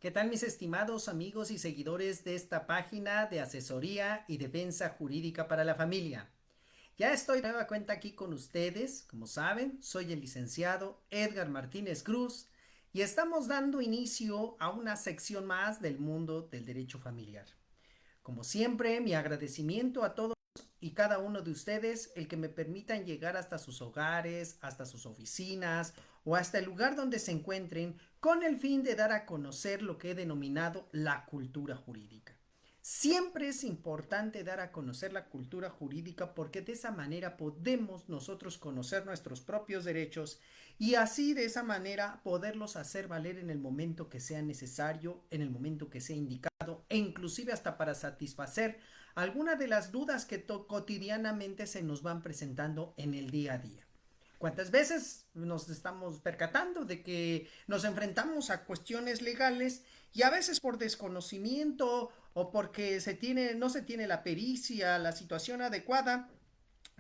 ¿Qué tal mis estimados amigos y seguidores de esta página de asesoría y defensa jurídica para la familia? Ya estoy de nueva cuenta aquí con ustedes, como saben, soy el licenciado Edgar Martínez Cruz y estamos dando inicio a una sección más del mundo del derecho familiar. Como siempre, mi agradecimiento a todos y cada uno de ustedes el que me permitan llegar hasta sus hogares, hasta sus oficinas o hasta el lugar donde se encuentren con el fin de dar a conocer lo que he denominado la cultura jurídica. Siempre es importante dar a conocer la cultura jurídica porque de esa manera podemos nosotros conocer nuestros propios derechos y así de esa manera poderlos hacer valer en el momento que sea necesario, en el momento que sea indicado e inclusive hasta para satisfacer alguna de las dudas que cotidianamente se nos van presentando en el día a día. ¿Cuántas veces nos estamos percatando de que nos enfrentamos a cuestiones legales y a veces por desconocimiento o porque no se tiene la pericia, la situación adecuada,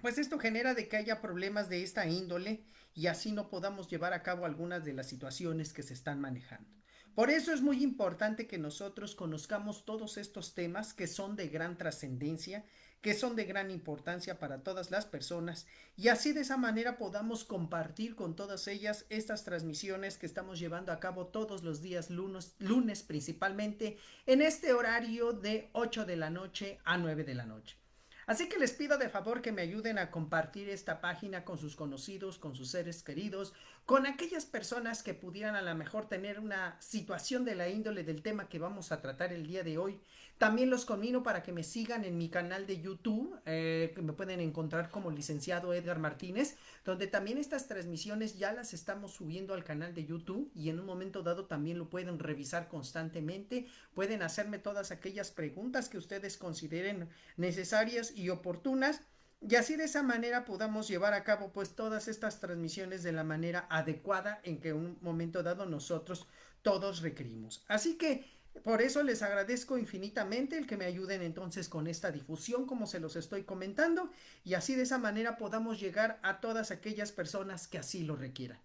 pues esto genera de que haya problemas de esta índole y así no podamos llevar a cabo algunas de las situaciones que se están manejando. Por eso es muy importante que nosotros conozcamos todos estos temas que son de gran trascendencia, que son de gran importancia para todas las personas y así de esa manera podamos compartir con todas ellas estas transmisiones que estamos llevando a cabo todos los días lunes principalmente en este horario de 8 de la noche a 9 de la noche. Así que les pido de favor que me ayuden a compartir esta página con sus conocidos, con sus seres queridos, con aquellas personas que pudieran a lo mejor tener una situación de la índole del tema que vamos a tratar el día de hoy. También los conmino para que me sigan en mi canal de YouTube, que me pueden encontrar como licenciado Edgar Martínez, donde también estas transmisiones ya las estamos subiendo al canal de YouTube y en un momento dado también lo pueden revisar constantemente. Pueden hacerme todas aquellas preguntas que ustedes consideren necesarias y oportunas y así de esa manera podamos llevar a cabo pues todas estas transmisiones de la manera adecuada en que en un momento dado nosotros todos requerimos. Así que por eso les agradezco infinitamente el que me ayuden entonces con esta difusión como se los estoy comentando y así de esa manera podamos llegar a todas aquellas personas que así lo requieran.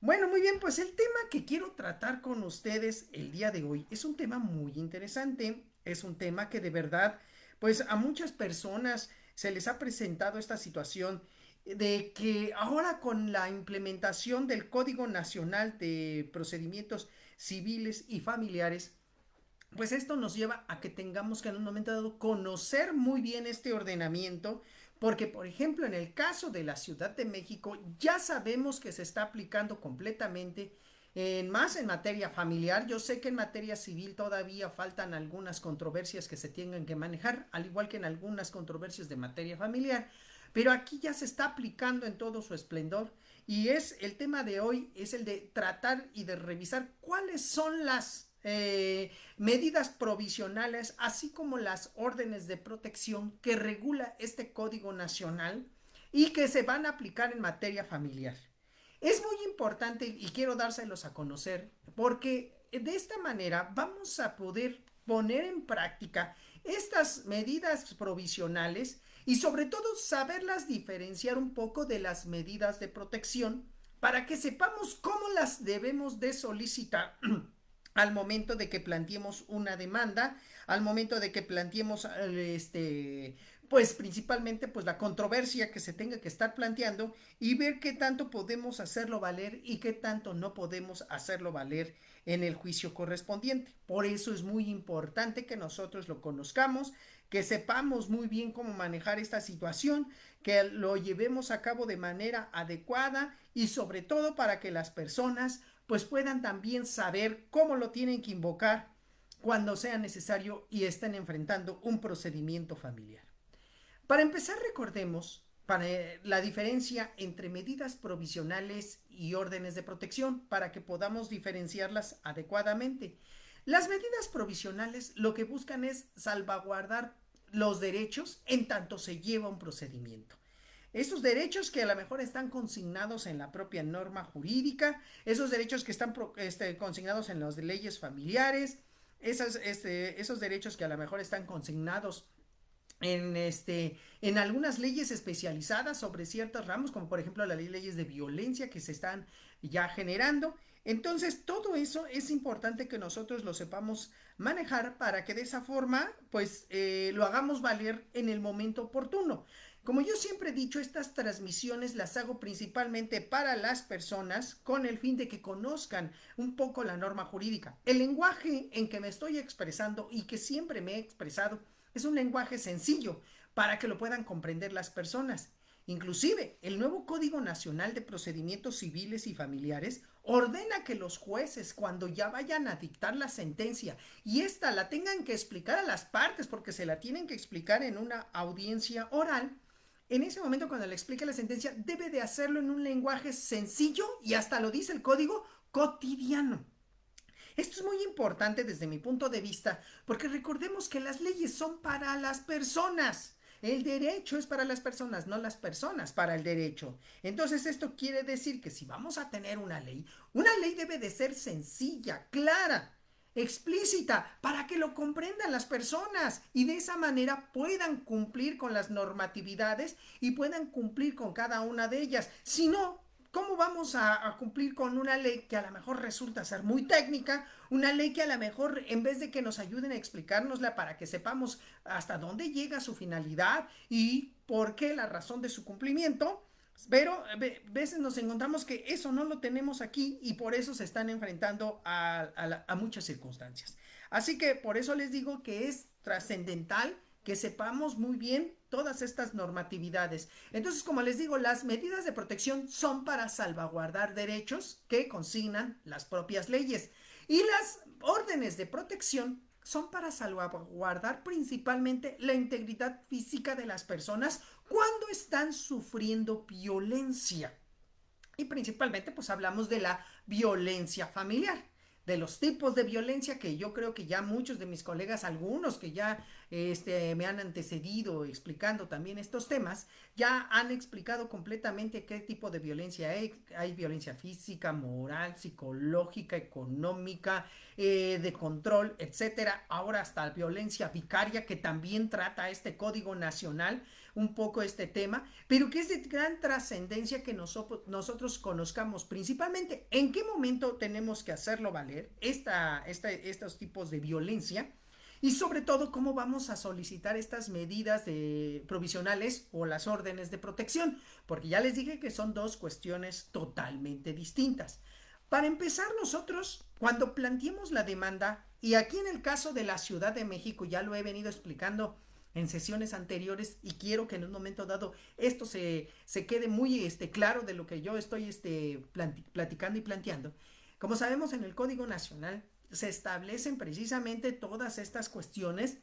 Bueno, muy bien, pues el tema que quiero tratar con ustedes el día de hoy es un tema muy interesante, es un tema que de verdad, pues a muchas personas se les ha presentado esta situación de que ahora con la implementación del Código Nacional de Procedimientos Civiles y Familiares, pues esto nos lleva a que tengamos que en un momento dado conocer muy bien este ordenamiento, porque por ejemplo en el caso de la Ciudad de México ya sabemos que se está aplicando completamente más en materia familiar. Yo sé que en materia civil todavía faltan algunas controversias que se tengan que manejar, al igual que en algunas controversias de materia familiar, pero aquí ya se está aplicando en todo su esplendor y es el tema de hoy, es el de tratar y de revisar cuáles son las medidas provisionales, así como las órdenes de protección que regula este Código Nacional y que se van a aplicar en materia familiar. Es muy importante y quiero dárselos a conocer porque de esta manera vamos a poder poner en práctica estas medidas provisionales y sobre todo saberlas diferenciar un poco de las medidas de protección para que sepamos cómo las debemos de solicitar al momento de que planteemos una demanda, al momento de que planteemos pues principalmente pues la controversia que se tenga que estar planteando y ver qué tanto podemos hacerlo valer y qué tanto no podemos hacerlo valer en el juicio correspondiente. Por eso es muy importante que nosotros lo conozcamos, que sepamos muy bien cómo manejar esta situación, que lo llevemos a cabo de manera adecuada y sobre todo para que las personas pues puedan también saber cómo lo tienen que invocar cuando sea necesario y estén enfrentando un procedimiento familiar. Para empezar, recordemos para la diferencia entre medidas provisionales y órdenes de protección para que podamos diferenciarlas adecuadamente. Las medidas provisionales lo que buscan es salvaguardar los derechos en tanto se lleva un procedimiento. Esos derechos que a lo mejor están consignados en la propia norma jurídica, esos derechos que están consignados en las leyes familiares, esos derechos que a lo mejor están consignados en algunas leyes especializadas sobre ciertos ramos, como por ejemplo las leyes de violencia que se están ya generando. Entonces, todo eso es importante que nosotros lo sepamos manejar para que de esa forma, pues, lo hagamos valer en el momento oportuno. Como yo siempre he dicho, estas transmisiones las hago principalmente para las personas con el fin de que conozcan un poco la norma jurídica. El lenguaje en que me estoy expresando y que siempre me he expresado es un lenguaje sencillo para que lo puedan comprender las personas. Inclusive, el nuevo Código Nacional de Procedimientos Civiles y Familiares ordena que los jueces, cuando ya vayan a dictar la sentencia y ésta la tengan que explicar a las partes, porque se la tienen que explicar en una audiencia oral, en ese momento cuando le explique la sentencia, debe de hacerlo en un lenguaje sencillo y hasta lo dice el código cotidiano. Esto es muy importante desde mi punto de vista, porque recordemos que las leyes son para las personas. El derecho es para las personas, no las personas para el derecho. Entonces esto quiere decir que si vamos a tener una ley debe de ser sencilla, clara, explícita, para que lo comprendan las personas y de esa manera puedan cumplir con las normatividades y puedan cumplir con cada una de ellas. Si no, ¿cómo vamos a cumplir con una ley que a lo mejor resulta ser muy técnica? Una ley que a lo mejor en vez de que nos ayuden a explicárnosla para que sepamos hasta dónde llega su finalidad y por qué la razón de su cumplimiento, pero a veces nos encontramos que eso no lo tenemos aquí y por eso se están enfrentando a muchas circunstancias. Así que por eso les digo que es trascendental que sepamos muy bien todas estas normatividades. Entonces, como les digo, las medidas de protección son para salvaguardar derechos que consignan las propias leyes. Y las órdenes de protección son para salvaguardar principalmente la integridad física de las personas cuando están sufriendo violencia. Y principalmente pues hablamos de la violencia familiar, de los tipos de violencia que yo creo que ya muchos de mis colegas, algunos que ya me han antecedido explicando también estos temas, ya han explicado completamente qué tipo de violencia hay. Hay violencia física, moral, psicológica, económica, de control, etcétera. Ahora hasta violencia vicaria que también trata este Código Nacional un poco este tema, pero que es de gran trascendencia que nosotros conozcamos principalmente en qué momento tenemos que hacerlo valer estos tipos de violencia y sobre todo cómo vamos a solicitar estas medidas provisionales o las órdenes de protección, porque ya les dije que son dos cuestiones totalmente distintas. Para empezar, nosotros, cuando planteemos la demanda, y aquí en el caso de la Ciudad de México, ya lo he venido explicando en sesiones anteriores y quiero que en un momento dado esto se quede muy claro de lo que yo estoy platicando y planteando. Como sabemos, en el Código Nacional se establecen precisamente todas estas cuestiones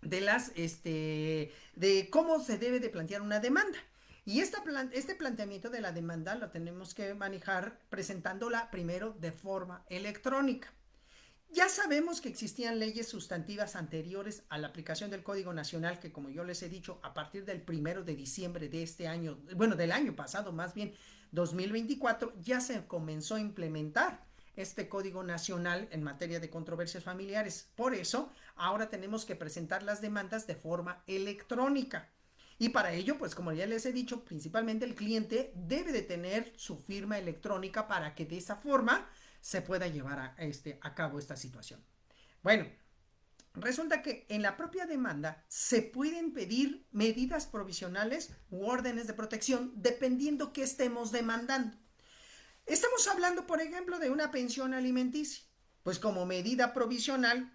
de cómo se debe de plantear una demanda. Y este planteamiento de la demanda lo tenemos que manejar presentándola primero de forma electrónica. Ya sabemos que existían leyes sustantivas anteriores a la aplicación del Código Nacional que, como yo les he dicho, a partir del 1 de diciembre de este año, bueno, del año pasado más bien, 2024, ya se comenzó a implementar este Código Nacional en materia de controversias familiares. Por eso, ahora tenemos que presentar las demandas de forma electrónica. Y para ello, pues como ya les he dicho, principalmente el cliente debe de tener su firma electrónica para que de esa forma se pueda llevar a cabo esta situación. Bueno, resulta que en la propia demanda se pueden pedir medidas provisionales u órdenes de protección dependiendo qué estemos demandando. Estamos hablando, por ejemplo, de una pensión alimenticia. Pues como medida provisional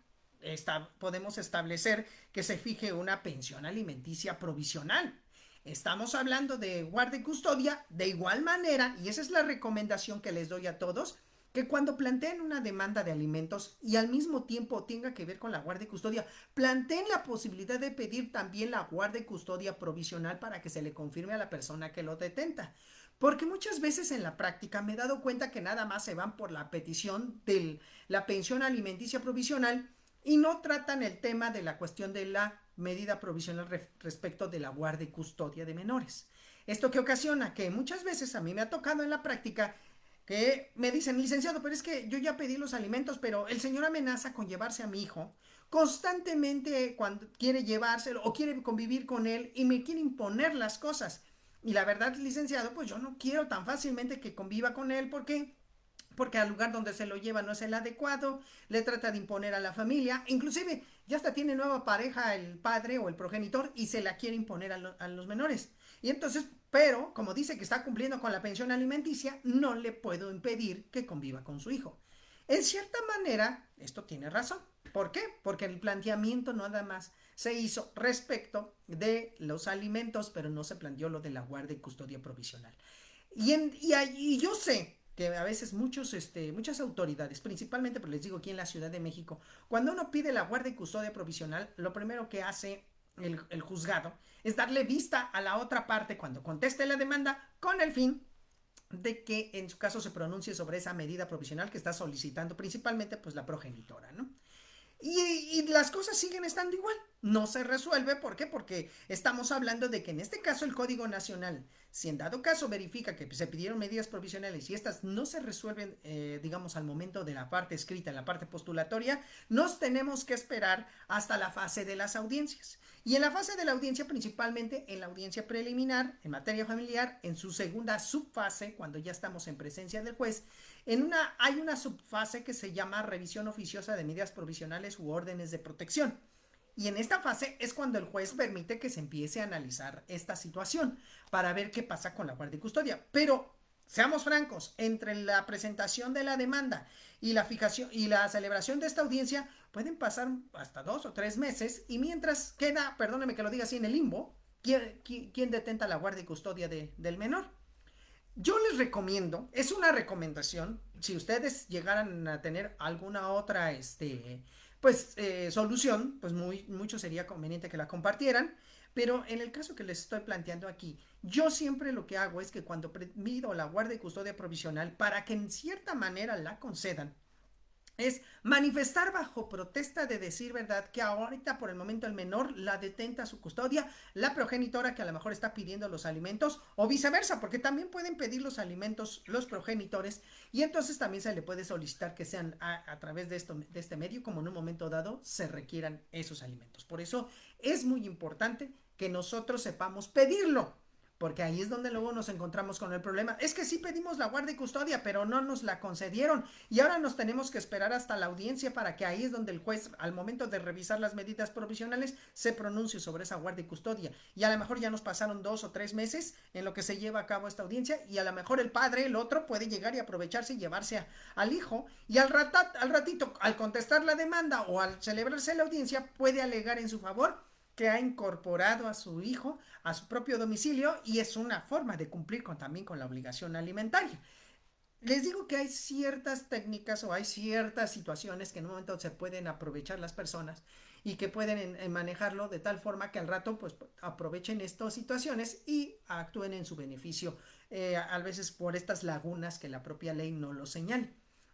podemos establecer que se fije una pensión alimenticia provisional. Estamos hablando de guarda y custodia de igual manera, y esa es la recomendación que les doy a todos, que cuando planteen una demanda de alimentos y al mismo tiempo tenga que ver con la guardia y custodia, planteen la posibilidad de pedir también la guardia y custodia provisional para que se le confirme a la persona que lo detenta. Porque muchas veces en la práctica me he dado cuenta que nada más se van por la petición de la pensión alimenticia provisional y no tratan el tema de la cuestión de la medida provisional respecto de la guardia y custodia de menores. Esto que ocasiona que muchas veces a mí me ha tocado en la práctica que me dicen, licenciado, pero es que yo ya pedí los alimentos, pero el señor amenaza con llevarse a mi hijo constantemente cuando quiere llevárselo o quiere convivir con él y me quiere imponer las cosas. Y la verdad, licenciado, pues yo no quiero tan fácilmente que conviva con él porque porque al lugar donde se lo lleva no es el adecuado, le trata de imponer a la familia, inclusive ya hasta tiene nueva pareja el padre o el progenitor y se la quiere imponer a los menores. Y entonces, pero como dice que está cumpliendo con la pensión alimenticia, no le puedo impedir que conviva con su hijo. En cierta manera, esto tiene razón. ¿Por qué? Porque el planteamiento nada más se hizo respecto de los alimentos, pero no se planteó lo de la guardia y custodia provisional. Y yo sé que a veces muchas autoridades, principalmente, pero les digo aquí en la Ciudad de México, cuando uno pide la guardia y custodia provisional, lo primero que hace el juzgado es darle vista a la otra parte cuando conteste la demanda con el fin de que en su caso se pronuncie sobre esa medida provisional que está solicitando principalmente pues la progenitora, ¿no? Y las cosas siguen estando igual, no se resuelve. ¿Por qué? Porque estamos hablando de que en este caso el Código Nacional, si en dado caso verifica que se pidieron medidas provisionales y estas no se resuelven, digamos, al momento de la parte escrita, en la parte postulatoria, nos tenemos que esperar hasta la fase de las audiencias. Y en la fase de la audiencia, principalmente en la audiencia preliminar, en materia familiar, en su segunda subfase, cuando ya estamos en presencia del juez, hay una subfase que se llama revisión oficiosa de medidas provisionales u órdenes de protección. Y en esta fase es cuando el juez permite que se empiece a analizar esta situación para ver qué pasa con la guardia y custodia. Pero seamos francos, entre la presentación de la demanda y la fijación y la celebración de esta audiencia pueden pasar hasta 2 o 3 meses, y mientras queda, perdóneme que lo diga así, en el limbo, ¿quién detenta la guardia y custodia del menor? Yo les recomiendo, es una recomendación, si ustedes llegaran a tener alguna otra solución, pues mucho sería conveniente que la compartieran. Pero en el caso que les estoy planteando aquí, yo siempre lo que hago es que cuando pido la guardia y custodia provisional, para que en cierta manera la concedan, es manifestar bajo protesta de decir verdad que ahorita por el momento el menor la detenta su custodia, la progenitora que a lo mejor está pidiendo los alimentos, o viceversa, porque también pueden pedir los alimentos los progenitores, y entonces también se le puede solicitar que sean a través de este medio, como en un momento dado se requieran esos alimentos. Por eso es muy importante que nosotros sepamos pedirlo, porque ahí es donde luego nos encontramos con el problema. Es que sí pedimos la guardia y custodia, pero no nos la concedieron, y ahora nos tenemos que esperar hasta la audiencia para que ahí es donde el juez, al momento de revisar las medidas provisionales, se pronuncie sobre esa guardia y custodia. Y a lo mejor ya nos pasaron 2 o 3 meses en lo que se lleva a cabo esta audiencia, y a lo mejor el padre, el otro, puede llegar y aprovecharse y llevarse al hijo, y al ratito, al contestar la demanda o al celebrarse la audiencia, puede alegar en su favor que ha incorporado a su hijo a su propio domicilio, y es una forma de cumplir también con la obligación alimentaria. Les digo que hay ciertas técnicas o hay ciertas situaciones que en un momento se pueden aprovechar las personas y que pueden manejarlo de tal forma que al rato pues aprovechen estas situaciones y actúen en su beneficio, a veces por estas lagunas que la propia ley no lo señala.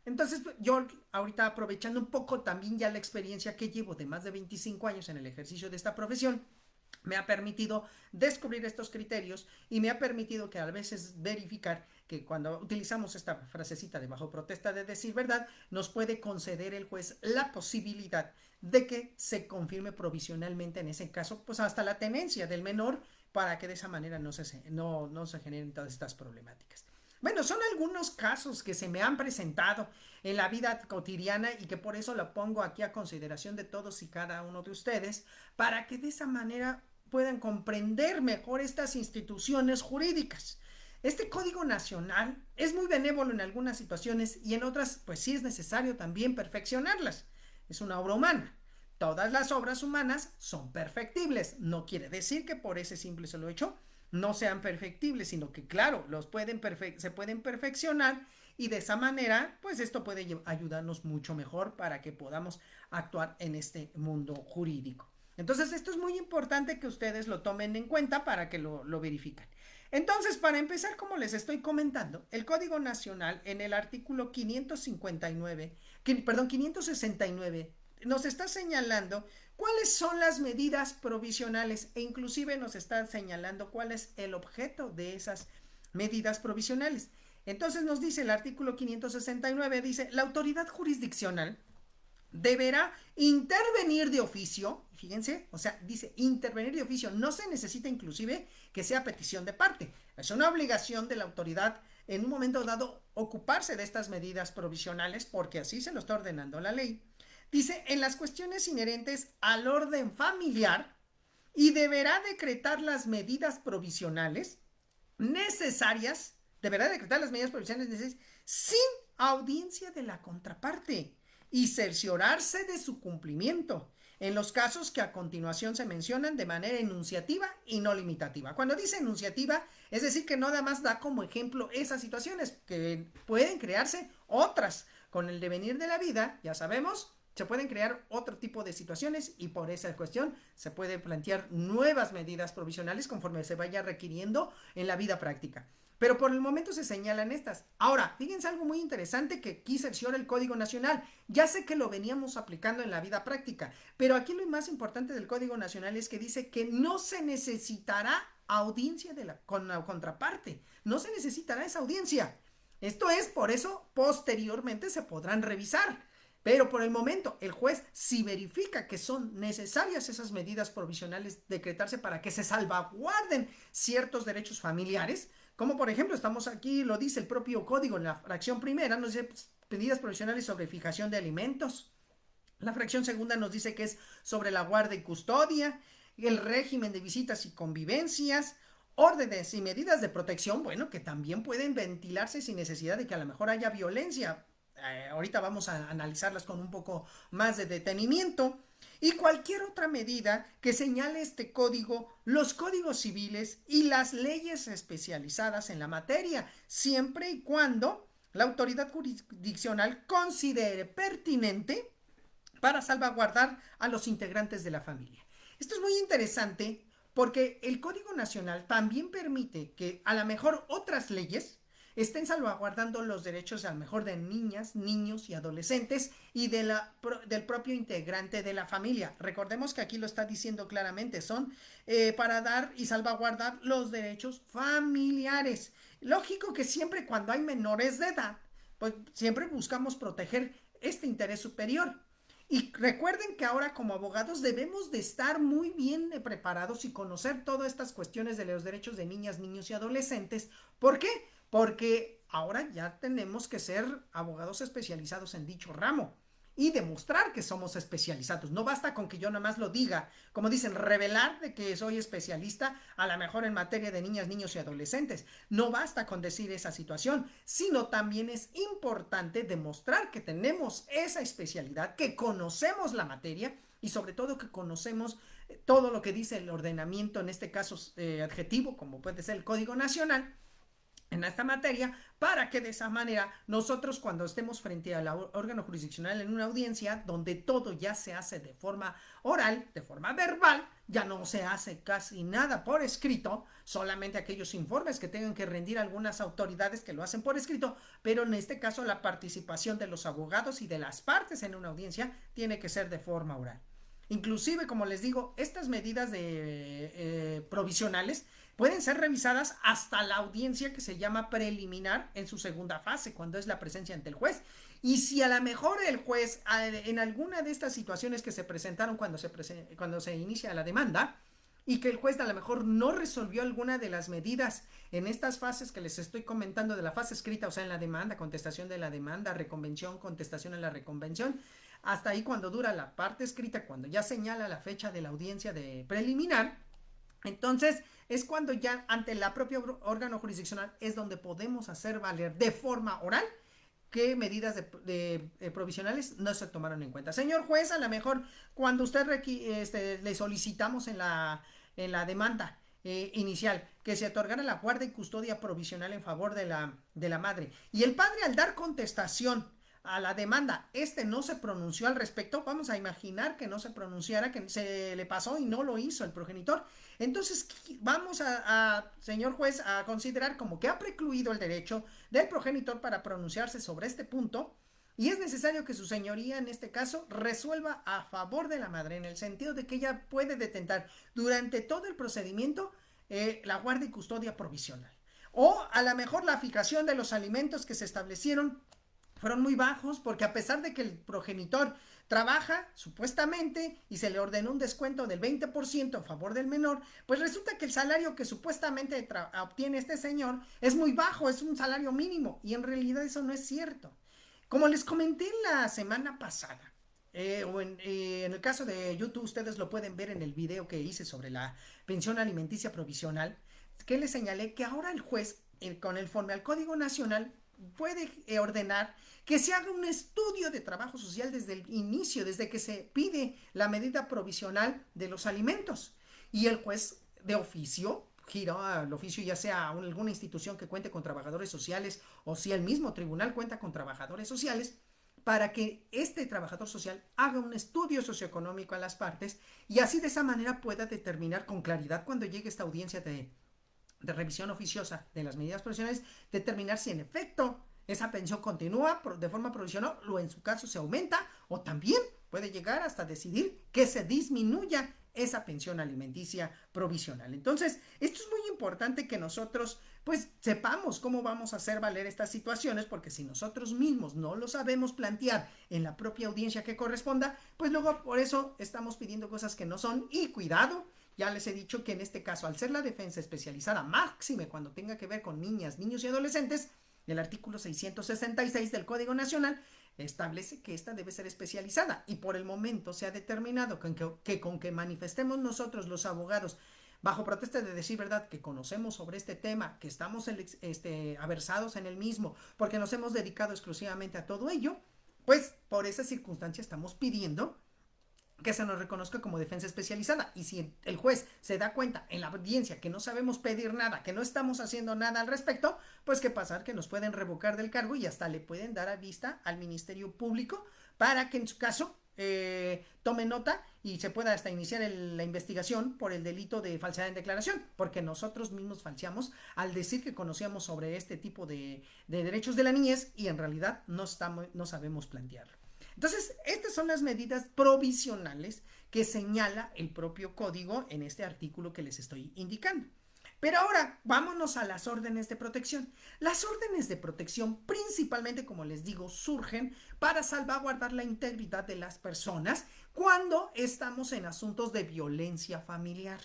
Entonces yo ahorita, aprovechando un poco también ya la experiencia que llevo de más de 25 años en el ejercicio de esta profesión, me ha permitido descubrir estos criterios y me ha permitido que a veces verificar que cuando utilizamos esta frasecita de bajo protesta de decir verdad, nos puede conceder el juez la posibilidad de que se confirme provisionalmente en ese caso, pues hasta la tenencia del menor, para que de esa manera no se generen todas estas problemáticas. Bueno, son algunos casos que se me han presentado en la vida cotidiana y que por eso lo pongo aquí a consideración de todos y cada uno de ustedes, para que de esa manera puedan comprender mejor estas instituciones jurídicas. Este Código Nacional es muy benévolo en algunas situaciones y en otras pues sí es necesario también perfeccionarlas. Es una obra humana. Todas las obras humanas son perfectibles. No quiere decir que por ese simple solo hecho no sean perfectibles, sino que claro, se pueden perfeccionar, y de esa manera pues esto puede ayudarnos mucho mejor para que podamos actuar en este mundo jurídico. Entonces esto es muy importante que ustedes lo tomen en cuenta para que lo verifiquen. Entonces, para empezar, como les estoy comentando, el Código Nacional en el artículo 569 nos está señalando cuáles son las medidas provisionales, e inclusive nos está señalando cuál es el objeto de esas medidas provisionales. Entonces nos dice el artículo 569, dice: la autoridad jurisdiccional deberá intervenir de oficio. Fíjense, o sea, dice intervenir de oficio, no se necesita inclusive que sea petición de parte, es una obligación de la autoridad en un momento dado ocuparse de estas medidas provisionales porque así se lo está ordenando la ley. Dice, en las cuestiones inherentes al orden familiar y deberá decretar las medidas provisionales necesarias, deberá decretar las medidas provisionales necesarias sin audiencia de la contraparte y cerciorarse de su cumplimiento en los casos que a continuación se mencionan de manera enunciativa y no limitativa. Cuando dice enunciativa, es decir, que no nada más da como ejemplo esas situaciones, que pueden crearse otras. Con el devenir de la vida, ya sabemos, se pueden crear otro tipo de situaciones y por esa cuestión se puede plantear nuevas medidas provisionales conforme se vaya requiriendo en la vida práctica. Pero por el momento se señalan estas. Ahora, fíjense algo muy interesante que aquí cerciora el Código Nacional. Ya sé que lo veníamos aplicando en la vida práctica, pero aquí lo más importante del Código Nacional es que dice que no se necesitará audiencia con la contraparte. No se necesitará esa audiencia. Esto es, por eso, posteriormente se podrán revisar. Pero por el momento, el juez, si verifica que son necesarias esas medidas provisionales decretarse para que se salvaguarden ciertos derechos familiares, como por ejemplo, estamos aquí, lo dice el propio código en la fracción primera, nos dice medidas provisionales sobre fijación de alimentos. La fracción segunda nos dice que es sobre la guardia y custodia, el régimen de visitas y convivencias, órdenes y medidas de protección, bueno, que también pueden ventilarse sin necesidad de que a lo mejor haya violencia. Ahorita vamos a analizarlas con un poco más de detenimiento. Y cualquier otra medida que señale este código, los códigos civiles y las leyes especializadas en la materia, siempre y cuando la autoridad jurisdiccional considere pertinente para salvaguardar a los integrantes de la familia. Esto es muy interesante porque el Código Nacional también permite que a lo mejor otras leyes estén salvaguardando los derechos a lo mejor de niñas, niños y adolescentes y del propio integrante de la familia. Recordemos que aquí lo está diciendo claramente, son para dar y salvaguardar los derechos familiares. Lógico que siempre cuando hay menores de edad, pues siempre buscamos proteger este interés superior. Y recuerden que ahora como abogados debemos de estar muy bien preparados y conocer todas estas cuestiones de los derechos de niñas, niños y adolescentes. ¿Por qué? Porque ahora ya tenemos que ser abogados especializados en dicho ramo y demostrar que somos especializados. No basta con que yo nada más lo diga, como dicen, revelar de que soy especialista a lo mejor en materia de niñas, niños y adolescentes. No basta con decir esa situación, sino también es importante demostrar que tenemos esa especialidad, que conocemos la materia y sobre todo que conocemos todo lo que dice el ordenamiento, en este caso adjetivo, como puede ser el Código Nacional, en esta materia, para que de esa manera nosotros cuando estemos frente al órgano jurisdiccional en una audiencia donde todo ya se hace de forma oral, de forma verbal, ya no se hace casi nada por escrito, solamente aquellos informes que tengan que rendir algunas autoridades que lo hacen por escrito, pero en este caso la participación de los abogados y de las partes en una audiencia tiene que ser de forma oral. Inclusive, como les digo, estas medidas provisionales pueden ser revisadas hasta la audiencia que se llama preliminar en su segunda fase, cuando es la presencia ante el juez. Y si a lo mejor el juez, en alguna de estas situaciones que se presentaron cuando se inicia la demanda, y que el juez a lo mejor no resolvió alguna de las medidas en estas fases que les estoy comentando, de la fase escrita, o sea, en la demanda, contestación de la demanda, reconvención, contestación en la reconvención, hasta ahí cuando dura la parte escrita, cuando ya señala la fecha de la audiencia de preliminar, entonces es cuando ya ante la propia órgano jurisdiccional es donde podemos hacer valer de forma oral qué medidas provisionales no se tomaron en cuenta. Señor juez, a lo mejor cuando usted le solicitamos en la demanda inicial que se otorgara la guardia y custodia provisional en favor de la madre, y el padre al dar contestación a la demanda, no se pronunció al respecto, vamos a imaginar que no se pronunciara, que se le pasó y no lo hizo el progenitor. Entonces vamos señor juez, a considerar como que ha precluido el derecho del progenitor para pronunciarse sobre este punto, y es necesario que su señoría en este caso resuelva a favor de la madre, en el sentido de que ella puede detentar durante todo el procedimiento la guardia y custodia provisional, o a lo mejor la fijación de los alimentos que se establecieron fueron muy bajos, porque a pesar de que el progenitor trabaja supuestamente y se le ordenó un descuento del 20% a favor del menor, pues resulta que el salario que supuestamente obtiene este señor es muy bajo, es un salario mínimo, y en realidad eso no es cierto. Como les comenté la semana pasada, en el caso de YouTube, ustedes lo pueden ver en el video que hice sobre la pensión alimenticia provisional, que les señalé que ahora el juez, conforme al Código Nacional, puede ordenar que se haga un estudio de trabajo social desde el inicio, desde que se pide la medida provisional de los alimentos. Y el juez de oficio gira al oficio, ya sea alguna institución que cuente con trabajadores sociales o si el mismo tribunal cuenta con trabajadores sociales, para que este trabajador social haga un estudio socioeconómico a las partes y así de esa manera pueda determinar con claridad cuando llegue esta audiencia de revisión oficiosa de las medidas provisionales, determinar si en efecto esa pensión continúa de forma provisional o en su caso se aumenta, o también puede llegar hasta decidir que se disminuya esa pensión alimenticia provisional. Entonces, esto es muy importante que nosotros pues sepamos cómo vamos a hacer valer estas situaciones, porque si nosotros mismos no lo sabemos plantear en la propia audiencia que corresponda, pues luego por eso estamos pidiendo cosas que no son. Y cuidado, ya les he dicho que en este caso, al ser la defensa especializada, máxime cuando tenga que ver con niñas, niños y adolescentes, el artículo 666 del Código Nacional establece que esta debe ser especializada, y por el momento se ha determinado que con que manifestemos nosotros los abogados bajo protesta de decir verdad que conocemos sobre este tema, que estamos aversados en el mismo, porque nos hemos dedicado exclusivamente a todo ello, pues por esa circunstancia estamos pidiendo que se nos reconozca como defensa especializada. Y si el juez se da cuenta en la audiencia que no sabemos pedir nada, que no estamos haciendo nada al respecto, pues qué pasar, que nos pueden revocar del cargo y hasta le pueden dar a vista al Ministerio Público para que en su caso tome nota y se pueda hasta iniciar la investigación por el delito de falsedad en declaración, porque nosotros mismos falseamos al decir que conocíamos sobre este tipo de derechos de la niñez y en realidad no sabemos plantearlo. Entonces, estas son las medidas provisionales que señala el propio código en este artículo que les estoy indicando. Pero ahora, vámonos a las órdenes de protección. Las órdenes de protección, principalmente, como les digo, surgen para salvaguardar la integridad de las personas cuando estamos en asuntos de violencia familiar.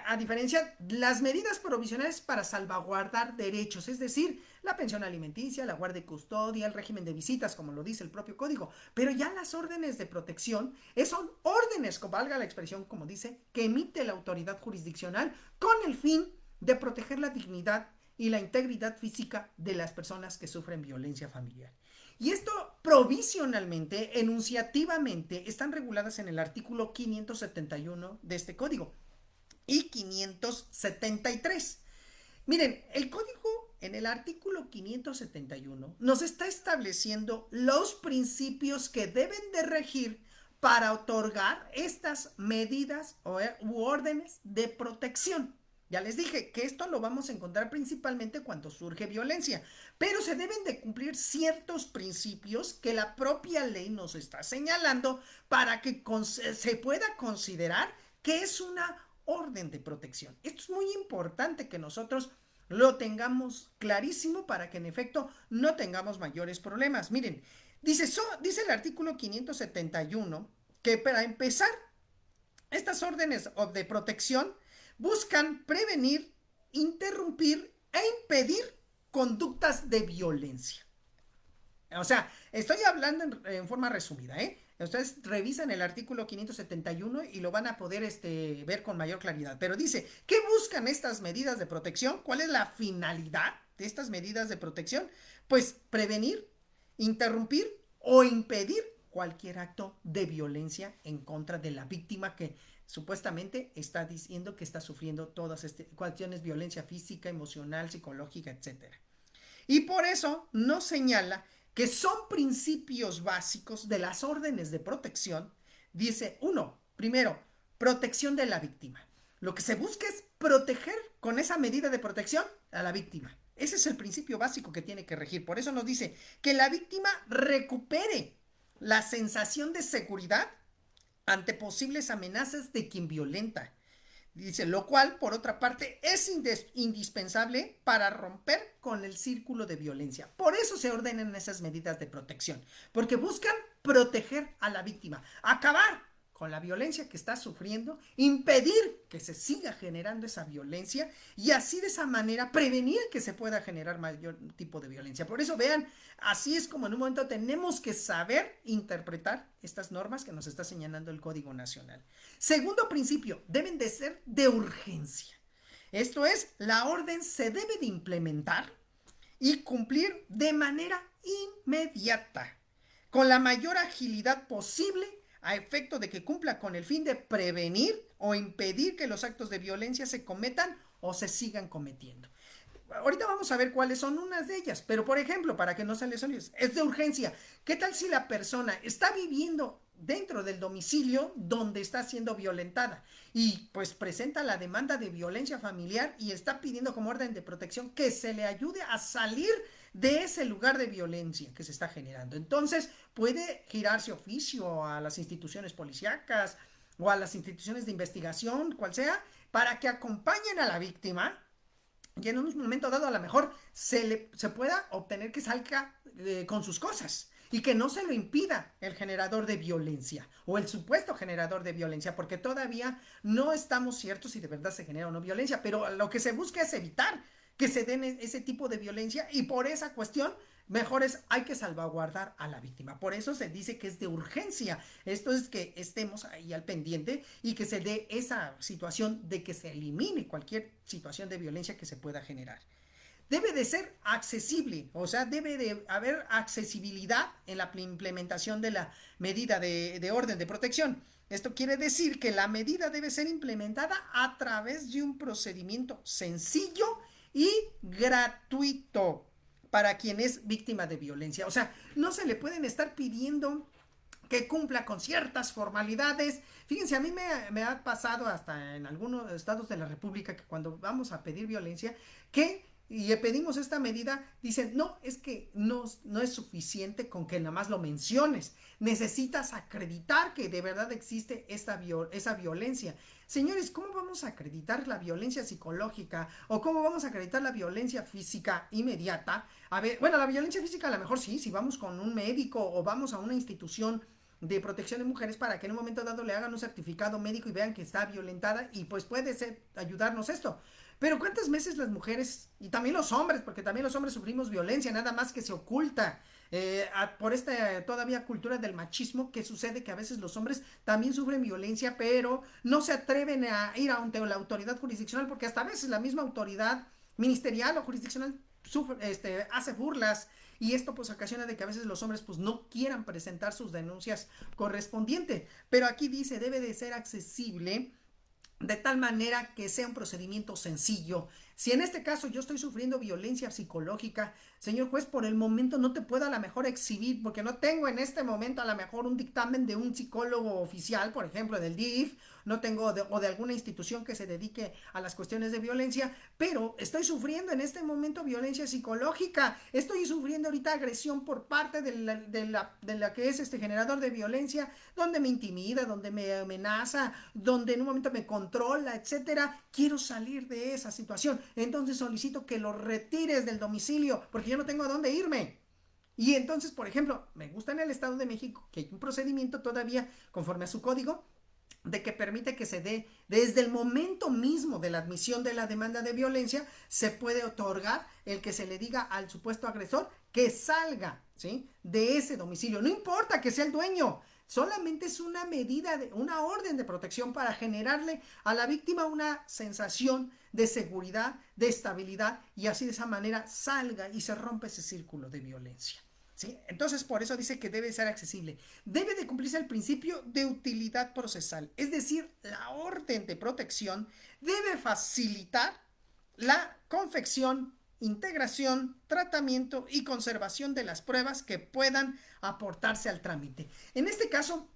A diferencia, las medidas provisionales para salvaguardar derechos, es decir, la pensión alimenticia, la guardia y custodia, el régimen de visitas, como lo dice el propio código, pero ya las órdenes de protección son órdenes, como valga la expresión, como dice, que emite la autoridad jurisdiccional con el fin de proteger la dignidad y la integridad física de las personas que sufren violencia familiar. Y esto provisionalmente, enunciativamente, están reguladas en el artículo 571 de este código y 573. Miren, el código en el artículo 571 nos está estableciendo los principios que deben de regir para otorgar estas medidas u órdenes de protección. Ya les dije que esto lo vamos a encontrar principalmente cuando surge violencia, pero se deben de cumplir ciertos principios que la propia ley nos está señalando para que se pueda considerar que es una orden de protección. Esto es muy importante que nosotros lo tengamos clarísimo para que en efecto no tengamos mayores problemas. Miren, dice el artículo 571 que para empezar, estas órdenes de protección buscan prevenir, interrumpir e impedir conductas de violencia. O sea, estoy hablando en forma resumida, Ustedes revisan el artículo 571 y lo van a poder ver con mayor claridad. Pero dice, ¿qué buscan estas medidas de protección? ¿Cuál es la finalidad de estas medidas de protección? Pues prevenir, interrumpir o impedir cualquier acto de violencia en contra de la víctima que supuestamente está diciendo que está sufriendo todas estas cuestiones, violencia física, emocional, psicológica, etc. Y por eso nos señala que son principios básicos de las órdenes de protección. Dice, primero, protección de la víctima. Lo que se busca es proteger con esa medida de protección a la víctima. Ese es el principio básico que tiene que regir. Por eso nos dice que la víctima recupere la sensación de seguridad ante posibles amenazas de quien violenta. Dice, lo cual, por otra parte, es indispensable para romper con el círculo de violencia. Por eso se ordenan esas medidas de protección, porque buscan proteger a la víctima, acabar con la violencia que está sufriendo, impedir que se siga generando esa violencia y así de esa manera prevenir que se pueda generar mayor tipo de violencia. Por eso vean, así es como en un momento tenemos que saber interpretar estas normas que nos está señalando el Código Nacional. Segundo principio, deben de ser de urgencia. Esto es, la orden se debe de implementar y cumplir de manera inmediata, con la mayor agilidad posible, a efecto de que cumpla con el fin de prevenir o impedir que los actos de violencia se cometan o se sigan cometiendo. Ahorita vamos a ver cuáles son unas de ellas, pero por ejemplo, para que no se les olvide, es de urgencia. ¿Qué tal si la persona está viviendo dentro del domicilio donde está siendo violentada y pues presenta la demanda de violencia familiar y está pidiendo como orden de protección que se le ayude a salir de ese lugar de violencia que se está generando? Entonces puede girarse oficio a las instituciones policíacas o a las instituciones de investigación, cual sea, para que acompañen a la víctima y en un momento dado a lo mejor se pueda obtener que salga con sus cosas y que no se lo impida el generador de violencia o el supuesto generador de violencia, porque todavía no estamos ciertos si de verdad se genera o no violencia, pero lo que se busca es evitar que se den ese tipo de violencia y por esa cuestión mejor hay que salvaguardar a la víctima. Por eso se dice que es de urgencia. Esto es que estemos ahí al pendiente y que se dé esa situación de que se elimine cualquier situación de violencia que se pueda generar. Debe de ser accesible, o sea, debe de haber accesibilidad en la implementación de la medida de orden de protección. Esto quiere decir que la medida debe ser implementada a través de un procedimiento sencillo y gratuito para quien es víctima de violencia. O sea, no se le pueden estar pidiendo que cumpla con ciertas formalidades. Fíjense, a mí me ha pasado hasta en algunos estados de la República que cuando vamos a pedir violencia, y pedimos esta medida, dicen, no, es que no es suficiente con que nada más lo menciones, necesitas acreditar que de verdad existe esa violencia. Señores, ¿cómo vamos a acreditar la violencia psicológica o cómo vamos a acreditar la violencia física inmediata? A ver, bueno, la violencia física a lo mejor sí, si vamos con un médico o vamos a una institución de protección de mujeres para que en un momento dado le hagan un certificado médico y vean que está violentada y pues puede ser ayudarnos esto. Pero ¿cuántas veces las mujeres, y también los hombres, porque también los hombres sufrimos violencia, nada más que se oculta por esta todavía cultura del machismo, que sucede que a veces los hombres también sufren violencia, pero no se atreven a ir ante la autoridad jurisdiccional, porque hasta a veces la misma autoridad ministerial o jurisdiccional hace burlas, y esto pues ocasiona de que a veces los hombres pues no quieran presentar sus denuncias correspondientes. Pero aquí dice, debe de ser accesible de tal manera que sea un procedimiento sencillo. Si en este caso yo estoy sufriendo violencia psicológica, señor juez, por el momento no te puedo a lo mejor exhibir, porque no tengo en este momento a lo mejor un dictamen de un psicólogo oficial, por ejemplo, del DIF, no tengo o de alguna institución que se dedique a las cuestiones de violencia, pero estoy sufriendo en este momento violencia psicológica, estoy sufriendo ahorita agresión por parte de la que es este generador de violencia, donde me intimida, donde me amenaza, donde en un momento me controla, etcétera. Quiero salir de esa situación, entonces solicito que lo retires del domicilio, porque yo no tengo a dónde irme. Y entonces, por ejemplo, me gusta en el Estado de México que hay un procedimiento todavía conforme a su código de que permite que se dé desde el momento mismo de la admisión de la demanda de violencia, se puede otorgar el que se le diga al supuesto agresor que salga, ¿sí?, de ese domicilio. No importa que sea el dueño, solamente es una medida, una orden de protección para generarle a la víctima una sensación de seguridad, de estabilidad, y así de esa manera salga y se rompe ese círculo de violencia. ¿Sí? Entonces, por eso dice que debe ser accesible. Debe de cumplirse el principio de utilidad procesal, es decir, la orden de protección debe facilitar la confección, integración, tratamiento y conservación de las pruebas que puedan aportarse al trámite. En este caso,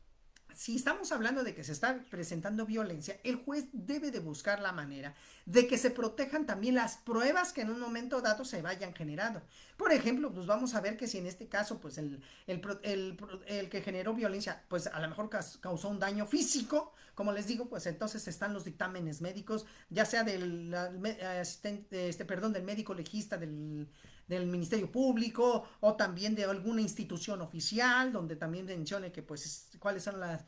si estamos hablando de que se está presentando violencia, el juez debe de buscar la manera de que se protejan también las pruebas que en un momento dado se vayan generando. Por ejemplo, pues vamos a ver que si en este caso, pues el que generó violencia, pues a lo mejor causó un daño físico, como les digo, pues entonces están los dictámenes médicos, ya sea del asistente, del médico legista, del del Ministerio Público o también de alguna institución oficial donde también mencione que pues cuáles son las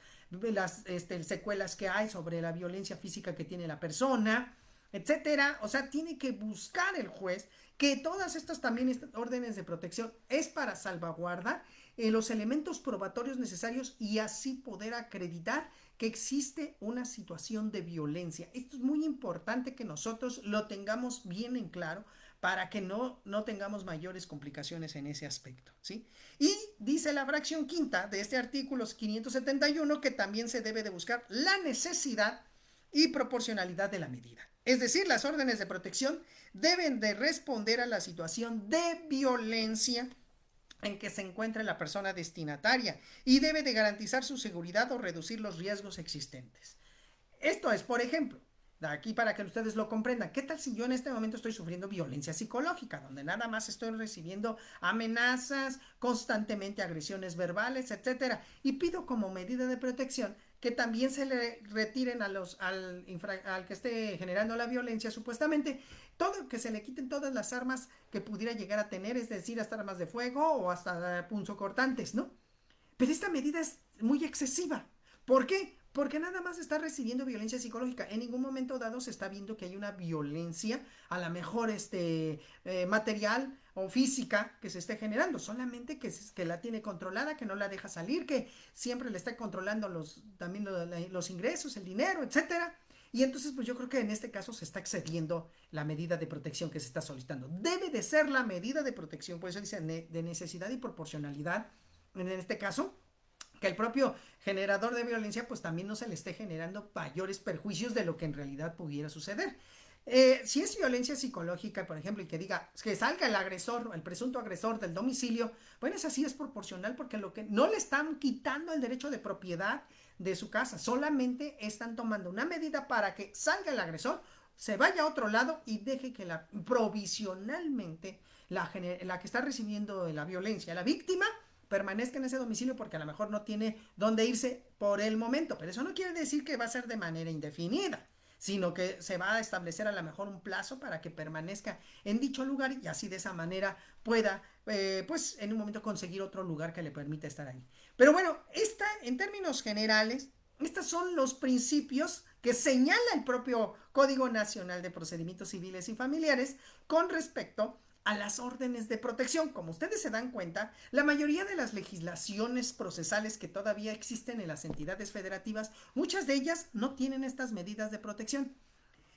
secuelas que hay sobre la violencia física que tiene la persona, etcétera. O sea, tiene que buscar el juez que todas estas también órdenes de protección es para salvaguardar los elementos probatorios necesarios y así poder acreditar que existe una situación de violencia. Esto es muy importante que nosotros lo tengamos bien en claro para que no tengamos mayores complicaciones en ese aspecto, ¿sí? Y dice la fracción quinta de este artículo 571 que también se debe de buscar la necesidad y proporcionalidad de la medida. Es decir, las órdenes de protección deben de responder a la situación de violencia en que se encuentre la persona destinataria y debe de garantizar su seguridad o reducir los riesgos existentes. Esto es, por ejemplo, aquí para que ustedes lo comprendan, ¿qué tal si yo en este momento estoy sufriendo violencia psicológica, donde nada más estoy recibiendo amenazas, constantemente agresiones verbales, etcétera, y pido como medida de protección que también se le retiren al que esté generando la violencia supuestamente, todo, que se le quiten todas las armas que pudiera llegar a tener, es decir, hasta armas de fuego o hasta punzocortantes, ¿no? Pero esta medida es muy excesiva. ¿Por qué? Porque nada más está recibiendo violencia psicológica. En ningún momento dado se está viendo que hay una violencia, a lo mejor material o física que se esté generando. Solamente que la tiene controlada, que no la deja salir, que siempre le está controlando también los ingresos, el dinero, etcétera. Y entonces, pues yo creo que en este caso se está excediendo la medida de protección que se está solicitando. Debe de ser la medida de protección, por eso dice de necesidad y proporcionalidad. En este caso, que el propio generador de violencia pues también no se le esté generando mayores perjuicios de lo que en realidad pudiera suceder. Si es violencia psicológica, por ejemplo, y que diga que salga el agresor, el presunto agresor del domicilio, bueno, es así, es proporcional porque lo que no le están quitando el derecho de propiedad de su casa, solamente están tomando una medida para que salga el agresor, se vaya a otro lado y deje que provisionalmente la que está recibiendo la violencia, la víctima, permanezca en ese domicilio porque a lo mejor no tiene dónde irse por el momento, pero eso no quiere decir que va a ser de manera indefinida, sino que se va a establecer a lo mejor un plazo para que permanezca en dicho lugar y así de esa manera pueda pues en un momento conseguir otro lugar que le permita estar ahí. Pero bueno, en términos generales, estos son los principios que señala el propio Código Nacional de Procedimientos Civiles y Familiares con respecto a las órdenes de protección. Como ustedes se dan cuenta, la mayoría de las legislaciones procesales que todavía existen en las entidades federativas, muchas de ellas no tienen estas medidas de protección.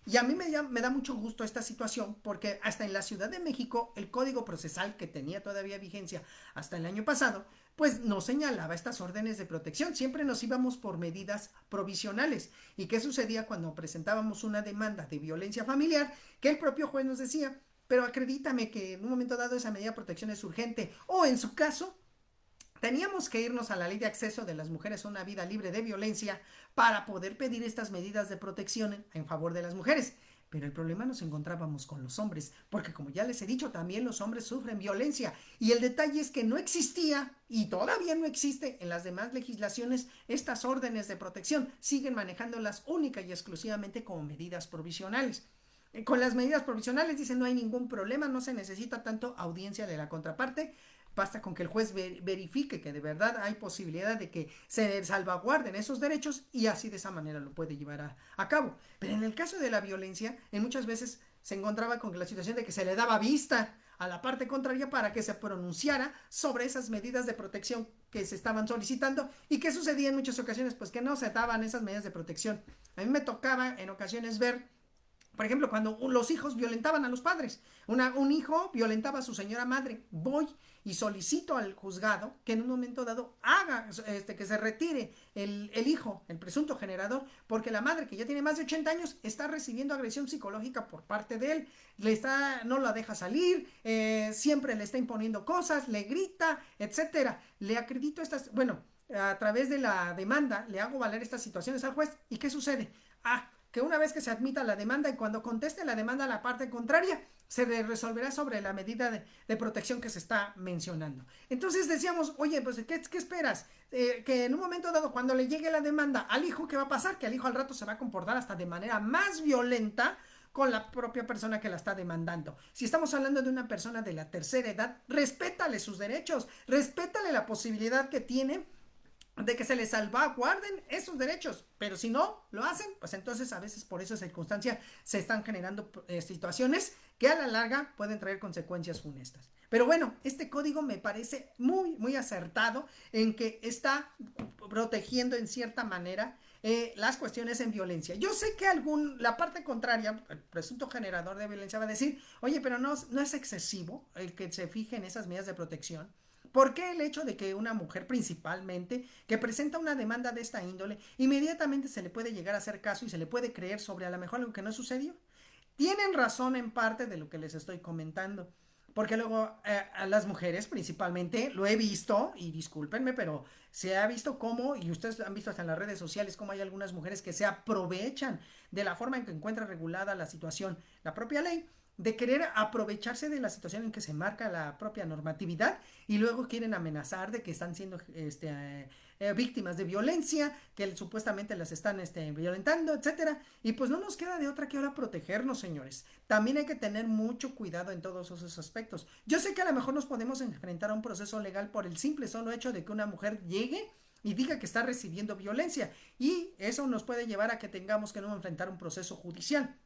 Y a mí me da mucho gusto esta situación porque hasta en la Ciudad de México el Código Procesal, que tenía todavía vigencia hasta el año pasado, pues no señalaba estas órdenes de protección. Siempre nos íbamos por medidas provisionales. ¿Y qué sucedía cuando presentábamos una demanda de violencia familiar? Que el propio juez nos decía, pero acredítame que en un momento dado esa medida de protección es urgente, o en su caso teníamos que irnos a la ley de acceso de las mujeres a una vida libre de violencia para poder pedir estas medidas de protección en favor de las mujeres. Pero el problema nos encontrábamos con los hombres, porque como ya les he dicho, también los hombres sufren violencia. Y el detalle es que no existía, y todavía no existe en las demás legislaciones, estas órdenes de protección. Siguen manejándolas única y exclusivamente como medidas provisionales. Con las medidas provisionales dicen no hay ningún problema, no se necesita tanto audiencia de la contraparte, basta con que el juez verifique que de verdad hay posibilidad de que se salvaguarden esos derechos y así de esa manera lo puede llevar a cabo. Pero en el caso de la violencia, en muchas veces se encontraba con la situación de que se le daba vista a la parte contraria para que se pronunciara sobre esas medidas de protección que se estaban solicitando. ¿Y qué sucedía en muchas ocasiones? Pues que no se daban esas medidas de protección. A mí me tocaba en ocasiones ver, por ejemplo, cuando los hijos violentaban a los padres. Un hijo violentaba a su señora madre. Voy y solicito al juzgado que en un momento dado haga que se retire el hijo, el presunto generador, porque la madre, que ya tiene más de 80 años, está recibiendo agresión psicológica por parte de él. No la deja salir, siempre le está imponiendo cosas, le grita, etcétera. Le acredito a través de la demanda, le hago valer estas situaciones al juez. ¿Y qué sucede? Que una vez que se admita la demanda y cuando conteste la demanda a la parte contraria, se resolverá sobre la medida de protección que se está mencionando. Entonces decíamos, oye, pues ¿qué esperas? Que en un momento dado, cuando le llegue la demanda al hijo, ¿qué va a pasar? Que el hijo al rato se va a comportar hasta de manera más violenta con la propia persona que la está demandando. Si estamos hablando de una persona de la tercera edad, respétale sus derechos, respétale la posibilidad que tiene de que se les salvaguarden esos derechos, pero si no lo hacen, pues entonces a veces por esa circunstancia se están generando situaciones que a la larga pueden traer consecuencias funestas. Pero bueno, este código me parece muy acertado en que está protegiendo en cierta manera las cuestiones en violencia. Yo sé que la parte contraria, el presunto generador de violencia va a decir, oye, pero no es excesivo el que se fije en esas medidas de protección. ¿Por qué el hecho de que una mujer principalmente que presenta una demanda de esta índole inmediatamente se le puede llegar a hacer caso y se le puede creer sobre a lo mejor algo que no sucedió? Tienen razón en parte de lo que les estoy comentando. Porque luego a las mujeres principalmente, lo he visto, y discúlpenme, pero se ha visto cómo, y ustedes han visto hasta en las redes sociales, cómo hay algunas mujeres que se aprovechan de la forma en que encuentra regulada la situación, la propia ley, de querer aprovecharse de la situación en que se marca la propia normatividad y luego quieren amenazar de que están siendo víctimas de violencia, que supuestamente las están violentando, etcétera. Y pues no nos queda de otra que ahora protegernos, señores. También hay que tener mucho cuidado en todos esos aspectos. Yo sé que a lo mejor nos podemos enfrentar a un proceso legal por el simple solo hecho de que una mujer llegue y diga que está recibiendo violencia, y eso nos puede llevar a que tengamos que no enfrentar un proceso judicial.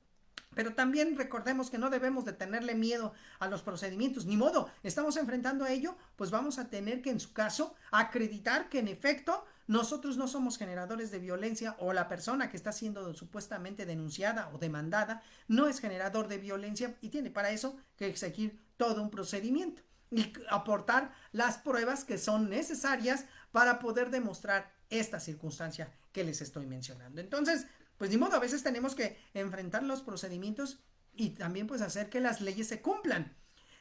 Pero también recordemos que no debemos de tenerle miedo a los procedimientos, ni modo, estamos enfrentando a ello, pues vamos a tener que en su caso acreditar que en efecto nosotros no somos generadores de violencia, o la persona que está siendo supuestamente denunciada o demandada no es generador de violencia, y tiene para eso que seguir todo un procedimiento y aportar las pruebas que son necesarias para poder demostrar esta circunstancia que les estoy mencionando. Entonces, pues ni modo, a veces tenemos que enfrentar los procedimientos y también pues hacer que las leyes se cumplan.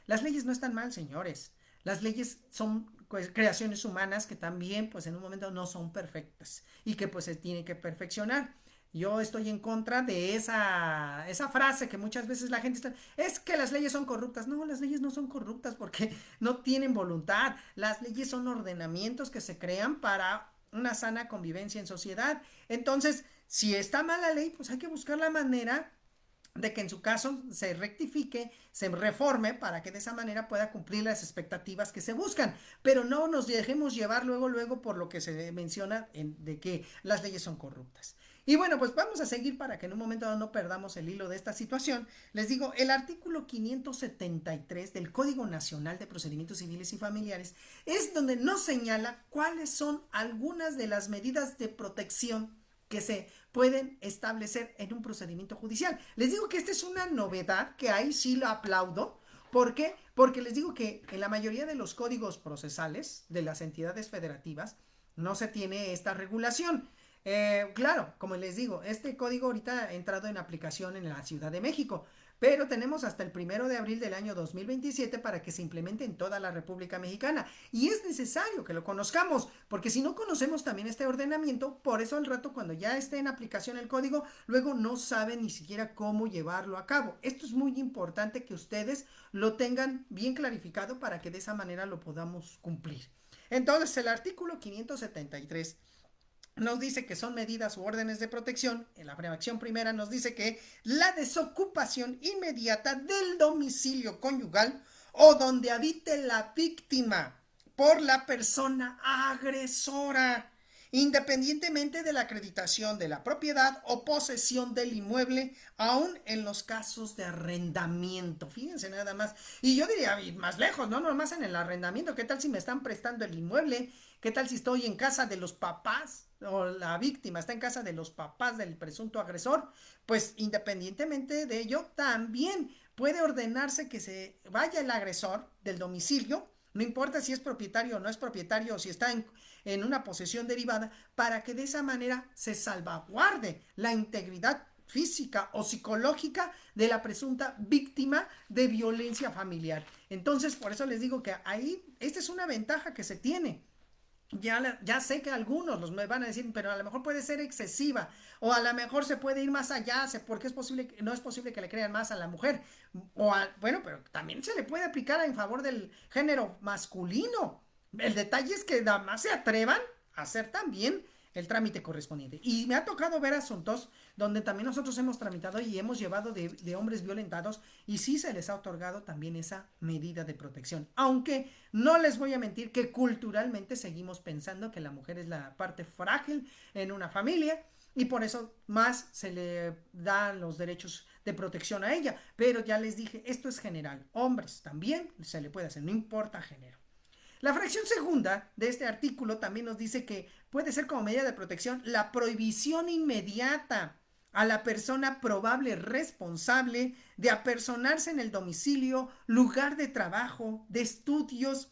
Las leyes no están mal, señores. Las leyes son pues creaciones humanas que también pues en un momento no son perfectas y que pues se tienen que perfeccionar. Yo estoy en contra de esa frase que muchas veces la gente está, es que las leyes son corruptas. No, las leyes no son corruptas porque no tienen voluntad. Las leyes son ordenamientos que se crean para una sana convivencia en sociedad. Entonces, si está mal la ley, pues hay que buscar la manera de que en su caso se rectifique, se reforme para que de esa manera pueda cumplir las expectativas que se buscan, pero no nos dejemos llevar luego por lo que se menciona de que las leyes son corruptas. Y bueno, pues vamos a seguir para que en un momento no perdamos el hilo de esta situación. Les digo, el artículo 573 del Código Nacional de Procedimientos Civiles y Familiares es donde nos señala cuáles son algunas de las medidas de protección que se pueden establecer en un procedimiento judicial. Les digo que esta es una novedad que ahí sí lo aplaudo. ¿Por qué? Porque les digo que en la mayoría de los códigos procesales de las entidades federativas no se tiene esta regulación. Claro, como les digo, este código ahorita ha entrado en aplicación en la Ciudad de México, pero tenemos hasta el 1 de abril del año 2027 para que se implemente en toda la República Mexicana, y es necesario que lo conozcamos, porque si no conocemos también este ordenamiento, por eso al rato cuando ya esté en aplicación el código, luego no saben ni siquiera cómo llevarlo a cabo. Esto es muy importante que ustedes lo tengan bien clarificado para que de esa manera lo podamos cumplir. Entonces, el artículo 573 nos dice que son medidas u órdenes de protección. En la fracción primera nos dice que la desocupación inmediata del domicilio conyugal o donde habite la víctima por la persona agresora, independientemente de la acreditación de la propiedad o posesión del inmueble, aún en los casos de arrendamiento. Fíjense nada más. Y yo diría más lejos, no nomás en el arrendamiento. ¿Qué tal si me están prestando el inmueble? ¿Qué tal si estoy en casa de los papás o la víctima está en casa de los papás del presunto agresor? Pues independientemente de ello, también puede ordenarse que se vaya el agresor del domicilio, no importa si es propietario o no es propietario, o si está en una posesión derivada, para que de esa manera se salvaguarde la integridad física o psicológica de la presunta víctima de violencia familiar. Entonces, por eso les digo que ahí, esta es una ventaja que se tiene. Ya sé que algunos me van a decir, pero a lo mejor puede ser excesiva, o a lo mejor se puede ir más allá, porque no es posible que le crean más a la mujer, bueno, pero también se le puede aplicar en favor del género masculino. El detalle es que nada más se atrevan a hacer también el trámite correspondiente. Y me ha tocado ver asuntos donde también nosotros hemos tramitado y hemos llevado de hombres violentados y sí se les ha otorgado también esa medida de protección. Aunque no les voy a mentir que culturalmente seguimos pensando que la mujer es la parte frágil en una familia y por eso más se le dan los derechos de protección a ella. Pero ya les dije, esto es general. Hombres también se le puede hacer, no importa género. La fracción segunda de este artículo también nos dice que puede ser como medida de protección la prohibición inmediata a la persona probable responsable de apersonarse en el domicilio, lugar de trabajo, de estudios,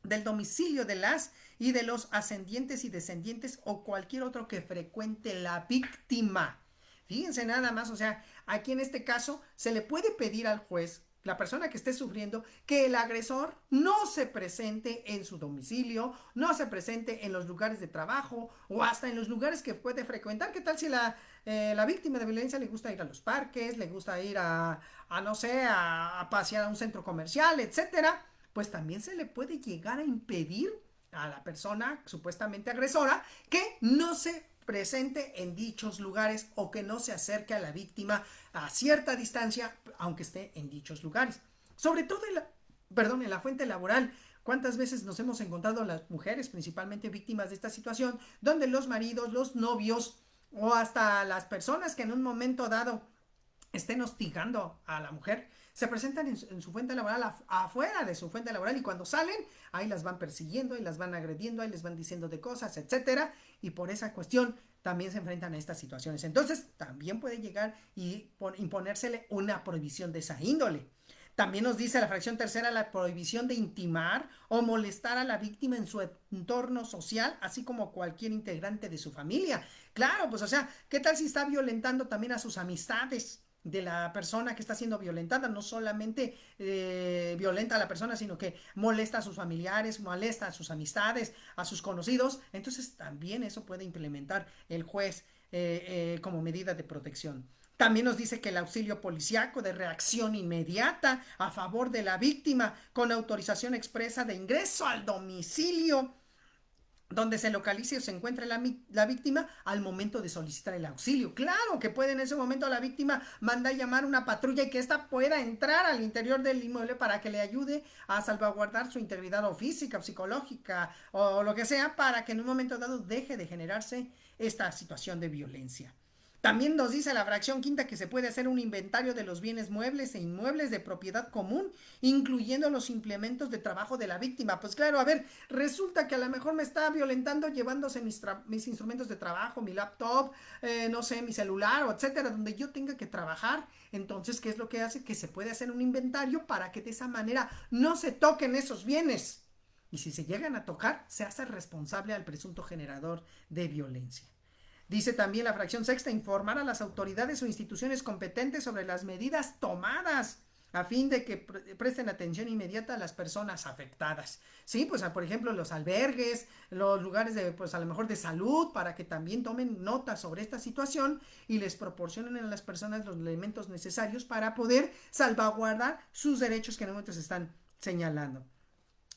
del domicilio de las y de los ascendientes y descendientes o cualquier otro que frecuente la víctima. Fíjense nada más, o sea, aquí en este caso se le puede pedir al juez, la persona que esté sufriendo, que el agresor no se presente en su domicilio, no se presente en los lugares de trabajo o hasta en los lugares que puede frecuentar. ¿Qué tal si la víctima de violencia le gusta ir a los parques, le gusta ir no sé, a pasear a un centro comercial, etcétera? Pues también se le puede llegar a impedir a la persona supuestamente agresora que no se presente en dichos lugares o que no se acerque a la víctima a cierta distancia, aunque esté en dichos lugares. Sobre todo en la fuente laboral. ¿Cuántas veces nos hemos encontrado las mujeres, principalmente víctimas de esta situación, donde los maridos, los novios o hasta las personas que en un momento dado estén hostigando a la mujer, se presentan en su fuente laboral, afuera de su fuente laboral, y cuando salen, ahí las van persiguiendo, y las van agrediendo, ahí les van diciendo de cosas, etcétera, y por esa cuestión también se enfrentan a estas situaciones. Entonces, también puede llegar y imponérsele una prohibición de esa índole. También nos dice la fracción tercera la prohibición de intimar o molestar a la víctima en su entorno social, así como cualquier integrante de su familia. Claro, pues o sea, ¿qué tal si está violentando también a sus amistades de la persona que está siendo violentada? No solamente violenta a la persona, sino que molesta a sus familiares, molesta a sus amistades, a sus conocidos. Entonces también eso puede implementar el juez como medida de protección. También nos dice que el auxilio policíaco de reacción inmediata a favor de la víctima con autorización expresa de ingreso al domicilio donde se localice o se encuentre la víctima al momento de solicitar el auxilio. Claro que puede en ese momento la víctima mandar llamar una patrulla y que ésta pueda entrar al interior del inmueble para que le ayude a salvaguardar su integridad o física o psicológica o lo que sea, para que en un momento dado deje de generarse esta situación de violencia. También nos dice la fracción quinta que se puede hacer un inventario de los bienes muebles e inmuebles de propiedad común, incluyendo los implementos de trabajo de la víctima. Pues claro, a ver, resulta que a lo mejor me está violentando llevándose mis instrumentos de trabajo, mi laptop, no sé, mi celular, o etcétera, donde yo tenga que trabajar. Entonces, ¿qué es lo que hace? Que se puede hacer un inventario para que de esa manera no se toquen esos bienes. Y si se llegan a tocar, se hace responsable al presunto generador de violencia. Dice también la fracción sexta, informar a las autoridades o instituciones competentes sobre las medidas tomadas a fin de que presten atención inmediata a las personas afectadas. Sí, pues por ejemplo los albergues, los lugares de, pues a lo mejor de salud, para que también tomen nota sobre esta situación y les proporcionen a las personas los elementos necesarios para poder salvaguardar sus derechos que en el momento se están señalando.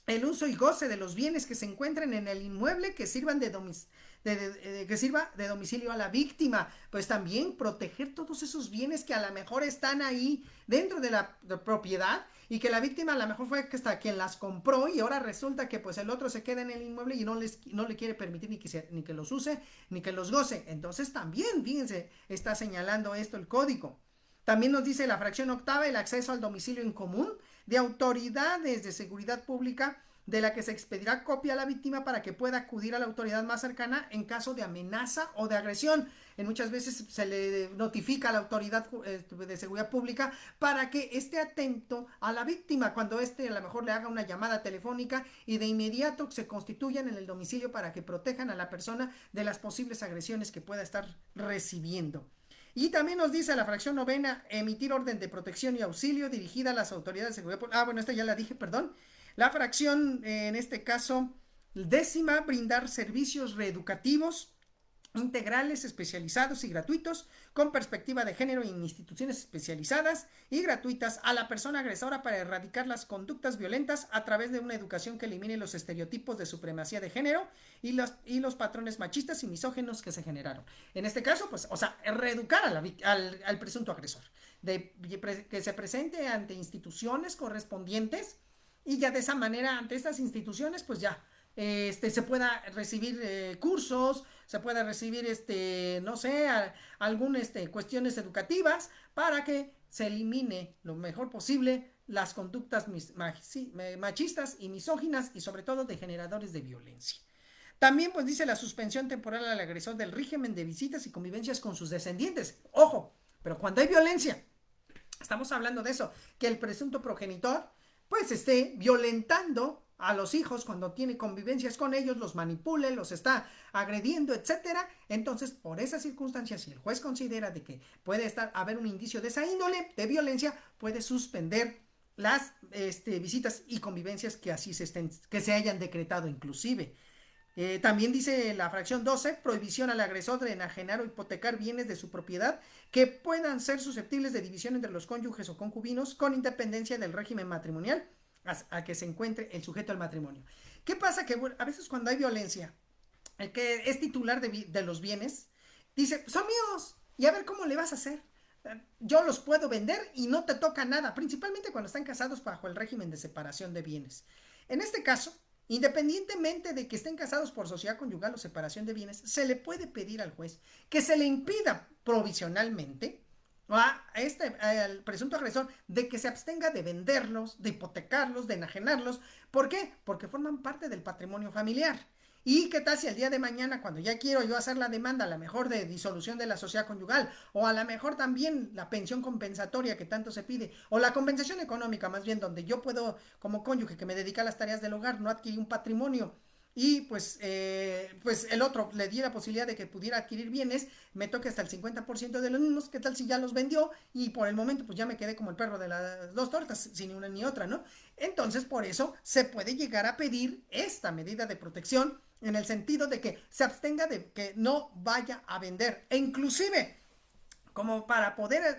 El uso y goce de los bienes que se encuentren en el inmueble que sirvan que sirva de domicilio a la víctima. Pues también proteger todos esos bienes que a lo mejor están ahí dentro de la propiedad y que la víctima a lo mejor fue hasta quien las compró y ahora resulta que pues el otro se queda en el inmueble y no le quiere permitir ni que los use ni que los goce. Entonces también, fíjense, está señalando esto el código. También nos dice la fracción octava el acceso al domicilio en común de autoridades de seguridad pública de la que se expedirá copia a la víctima para que pueda acudir a la autoridad más cercana en caso de amenaza o de agresión. En muchas veces se le notifica a la autoridad de seguridad pública para que esté atento a la víctima cuando a lo mejor le haga una llamada telefónica y de inmediato se constituyan en el domicilio para que protejan a la persona de las posibles agresiones que pueda estar recibiendo. Y también nos dice la fracción novena, emitir orden de protección y auxilio dirigida a las autoridades de seguridad pública. Bueno, esta ya la dije, perdón. La fracción, en este caso, décima, brindar servicios reeducativos integrales, especializados y gratuitos, con perspectiva de género en instituciones especializadas y gratuitas a la persona agresora para erradicar las conductas violentas a través de una educación que elimine los estereotipos de supremacía de género y los patrones machistas y misóginos que se generaron. En este caso, pues, o sea, reeducar al presunto agresor, que se presente ante instituciones correspondientes y ya de esa manera, ante estas instituciones, pues ya se pueda recibir cursos, se pueda recibir, no sé, algunas cuestiones educativas para que se elimine lo mejor posible las conductas machistas y misóginas y sobre todo de generadores de violencia. También pues dice la suspensión temporal al agresor del régimen de visitas y convivencias con sus descendientes. Ojo, pero cuando hay violencia, estamos hablando de eso, que el presunto progenitor pues esté violentando a los hijos cuando tiene convivencias con ellos, los manipule, los está agrediendo, etcétera. Entonces, por esas circunstancias, si el juez considera de que puede haber un indicio de esa índole de violencia, puede suspender las visitas y convivencias que así que se hayan decretado inclusive. También dice la fracción 12, prohibición al agresor de enajenar o hipotecar bienes de su propiedad que puedan ser susceptibles de división entre los cónyuges o concubinos con independencia del régimen matrimonial a que se encuentre el sujeto al matrimonio. ¿Qué pasa? Que bueno, a veces cuando hay violencia, el que es titular de los bienes dice, son míos, y a ver cómo le vas a hacer. Yo los puedo vender y no te toca nada, principalmente cuando están casados bajo el régimen de separación de bienes. En este caso, independientemente de que estén casados por sociedad conyugal o separación de bienes, se le puede pedir al juez que se le impida provisionalmente al presunto agresor de que se abstenga de venderlos, de hipotecarlos, de enajenarlos. ¿Por qué? Porque forman parte del patrimonio familiar. ¿Y qué tal si al día de mañana, cuando ya quiero yo hacer la demanda, a lo mejor de disolución de la sociedad conyugal, o a lo mejor también la pensión compensatoria que tanto se pide, o la compensación económica más bien, donde yo puedo, como cónyuge que me dedica a las tareas del hogar, no adquirir un patrimonio, y pues el otro le di la posibilidad de que pudiera adquirir bienes, me toque hasta el 50% de los mismos? ¿Qué tal si ya los vendió y por el momento pues ya me quedé como el perro de las dos tortas, sin ni una ni otra, ¿no? Entonces por eso se puede llegar a pedir esta medida de protección en el sentido de que se abstenga de que no vaya a vender, e inclusive como para poder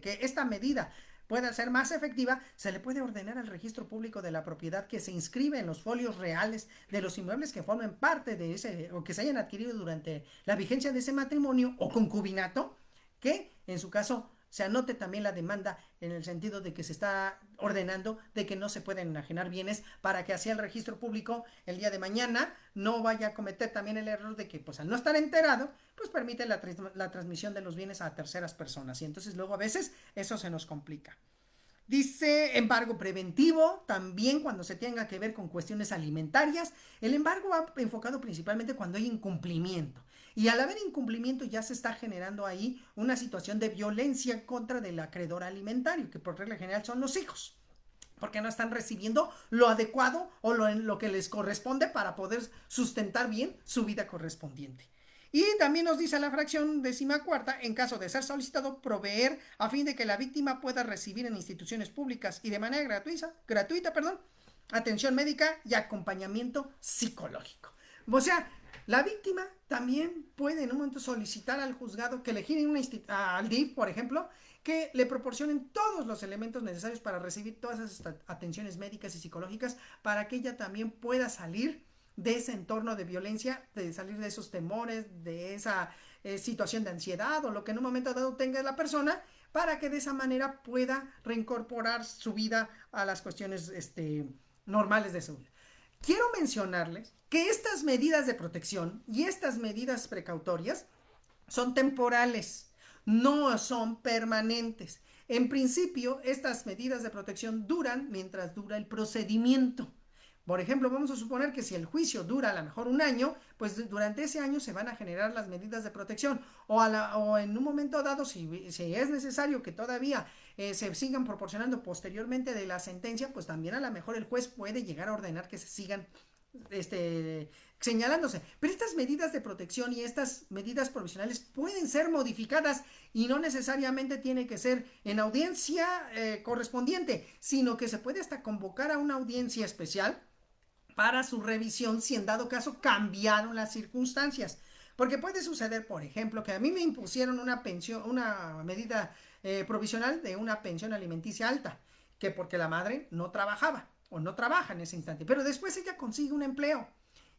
que esta medida pueda ser más efectiva, se le puede ordenar al registro público de la propiedad que se inscribe en los folios reales de los inmuebles que formen parte de ese o que se hayan adquirido durante la vigencia de ese matrimonio o concubinato, que en su caso se anote también la demanda en el sentido de que se está ordenando de que no se pueden enajenar bienes para que así el registro público el día de mañana no vaya a cometer también el error de que pues al no estar enterado pues permite la transmisión de los bienes a terceras personas y entonces luego a veces eso se nos complica. Dice embargo preventivo, también cuando se tenga que ver con cuestiones alimentarias. El embargo va enfocado principalmente cuando hay incumplimiento. Y al haber incumplimiento ya se está generando ahí una situación de violencia en contra del acreedor alimentario, que por regla general son los hijos, porque no están recibiendo lo adecuado o lo que les corresponde para poder sustentar bien su vida correspondiente. Y también nos dice la fracción 14, en caso de ser solicitado, proveer a fin de que la víctima pueda recibir en instituciones públicas y de manera gratuita, atención médica y acompañamiento psicológico. O sea, la víctima también puede en un momento solicitar al juzgado que le giren al DIF, por ejemplo, que le proporcionen todos los elementos necesarios para recibir todas esas atenciones médicas y psicológicas para que ella también pueda salir de ese entorno de violencia, de salir de esos temores, de esa situación de ansiedad o lo que en un momento dado tenga la persona, para que de esa manera pueda reincorporar su vida a las cuestiones normales de su vida. Quiero mencionarles que estas medidas de protección y estas medidas precautorias son temporales, no son permanentes. En principio, estas medidas de protección duran mientras dura el procedimiento. Por ejemplo, vamos a suponer que si el juicio dura a lo mejor un año, pues durante ese año se van a generar las medidas de protección. O en un momento dado, si es necesario que todavía se sigan proporcionando posteriormente de la sentencia, pues también a lo mejor el juez puede llegar a ordenar que se sigan señalándose. Pero estas medidas de protección y estas medidas provisionales pueden ser modificadas y no necesariamente tiene que ser en audiencia correspondiente, sino que se puede hasta convocar a una audiencia especial para su revisión si en dado caso cambiaron las circunstancias. Porque puede suceder, por ejemplo, que a mí me impusieron una pensión, una medida provisional de una pensión alimenticia alta, que porque la madre no trabajaba o no trabaja en ese instante, pero después ella consigue un empleo.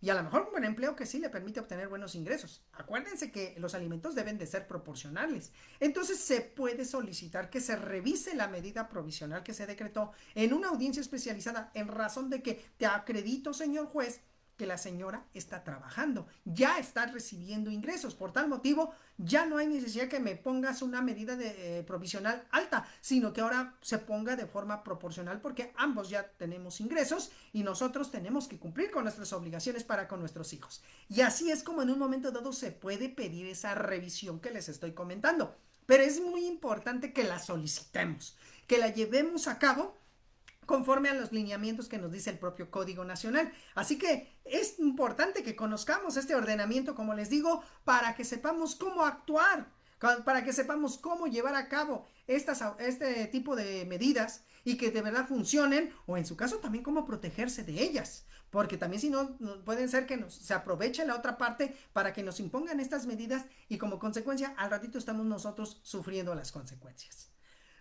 Y a lo mejor un buen empleo que sí le permite obtener buenos ingresos. Acuérdense que los alimentos deben de ser proporcionales. Entonces se puede solicitar que se revise la medida provisional que se decretó en una audiencia especializada en razón de que te acredito, señor juez, que la señora está trabajando, ya está recibiendo ingresos. Por tal motivo, ya no hay necesidad que me pongas una medida de provisional alta, sino que ahora se ponga de forma proporcional porque ambos ya tenemos ingresos y nosotros tenemos que cumplir con nuestras obligaciones para con nuestros hijos. Y así es como en un momento dado se puede pedir esa revisión que les estoy comentando. Pero es muy importante que la solicitemos, que la llevemos a cabo conforme a los lineamientos que nos dice el propio Código Nacional. Así que es importante que conozcamos este ordenamiento, como les digo, para que sepamos cómo actuar, para que sepamos cómo llevar a cabo este tipo de medidas y que de verdad funcionen, o en su caso también cómo protegerse de ellas. Porque también si no, pueden ser que se aproveche la otra parte para que nos impongan estas medidas y como consecuencia al ratito estamos nosotros sufriendo las consecuencias.